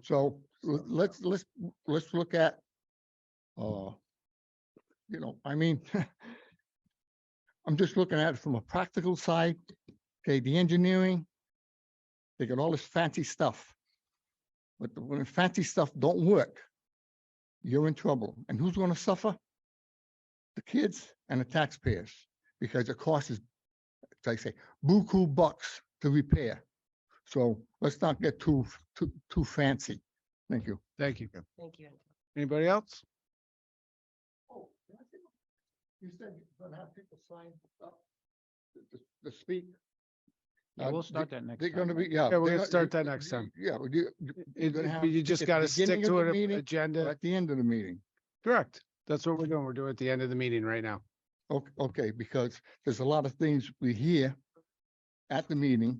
So let's look at, you know, I mean, I'm just looking at it from a practical side. Okay, the engineering, they got all this fancy stuff. But when the fancy stuff don't work, you're in trouble. And who's gonna suffer? The kids and the taxpayers, because the cost is, as I say, buku bucks to repair. So let's not get too fancy. Thank you. Thank you. Thank you. Anybody else? You said you're gonna have people sign up to speak. Yeah, we'll start that next They're time. gonna be, Yeah, we're gonna start that next time. Yeah, but You just gotta stick to an Or agenda. at the end of the meeting. Correct. That's what we're doing. We're doing it at the end of the meeting right now. Okay, because there's a lot of things we hear at the meeting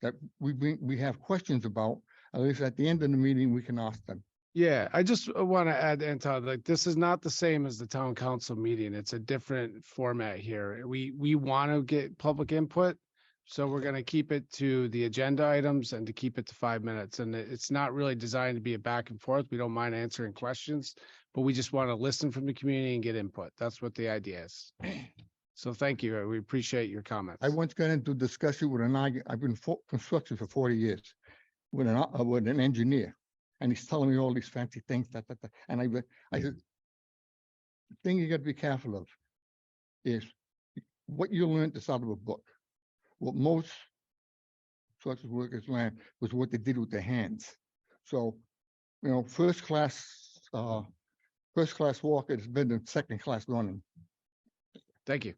that we have questions about. At least at the end of the meeting, we can ask them. Yeah, I just want to add, Anton, like, this is not the same as the town council meeting. It's a different format here. We want to get public input. So we're going to keep it to the agenda items and to keep it to 5 minutes. And it's not really designed to be a back and forth. We don't mind answering questions, but we just want to listen from the community and get input. That's what the idea is. So thank you. We appreciate your comments. I once got into discussion with I've been in construction for 40 years with an engineer, and he's telling me all these fancy things, and I said, the thing you got to be careful of is what you learned is out of a book. What most construction workers learned was what they did with their hands. So, you know, first class walker has been in second class running. Thank you.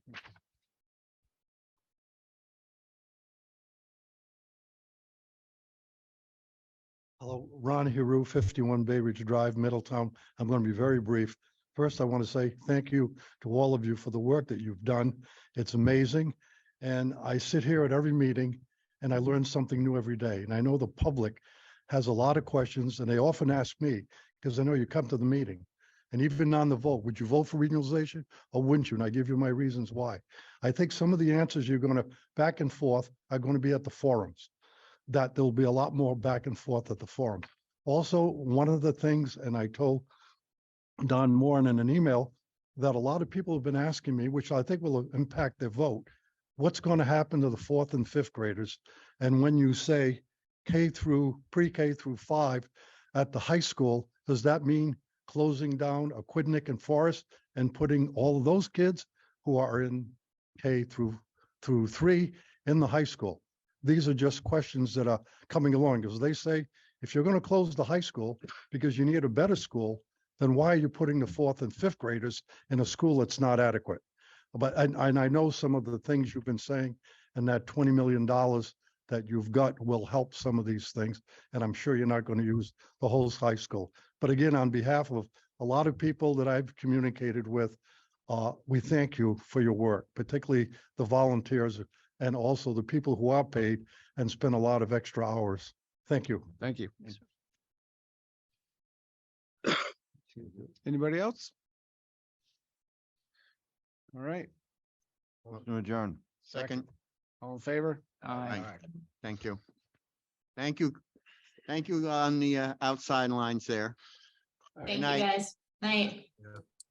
Hello, Ron Hiru, 51 Bay Ridge Drive, Middletown. I'm going to be very brief. First, I want to say thank you to all of you for the work that you've done. It's amazing. And I sit here at every meeting and I learn something new every day. And I know the public has a lot of questions and they often ask me, because I know you come to the meeting. And even on the vote, would you vote for regionalization or wouldn't you? And I give you my reasons why. I think some of the answers you're going to back and forth are going to be at the forums, that there'll be a lot more back and forth at the forum. Also, one of the things, and I told Don Moore in an email, that a lot of people have been asking me, which I think will impact their vote, what's going to happen to the 4th and 5th graders? And when you say pre-K through 5 at the high school, does that mean closing down Aquidneck and Forest and putting all of those kids who are in K through 3 in the high school? These are just questions that are coming along, because they say, if you're going to close the high school because you need a better school, then why are you putting the 4th and 5th graders in a school that's not adequate? But, and I know some of the things you've been saying, and that $20 million that you've got will help some of these things. And I'm sure you're not going to use the whole high school. But again, on behalf of a lot of people that I've communicated with, we thank you for your work, particularly the volunteers and also the people who are paid and spend a lot of extra hours. Thank you. Thank you. Anybody else? All right, To adjourn. Second. all in favor? Aye. Thank you. Thank you. Thank you on the outside lines there. Thank you, night. guys. Night.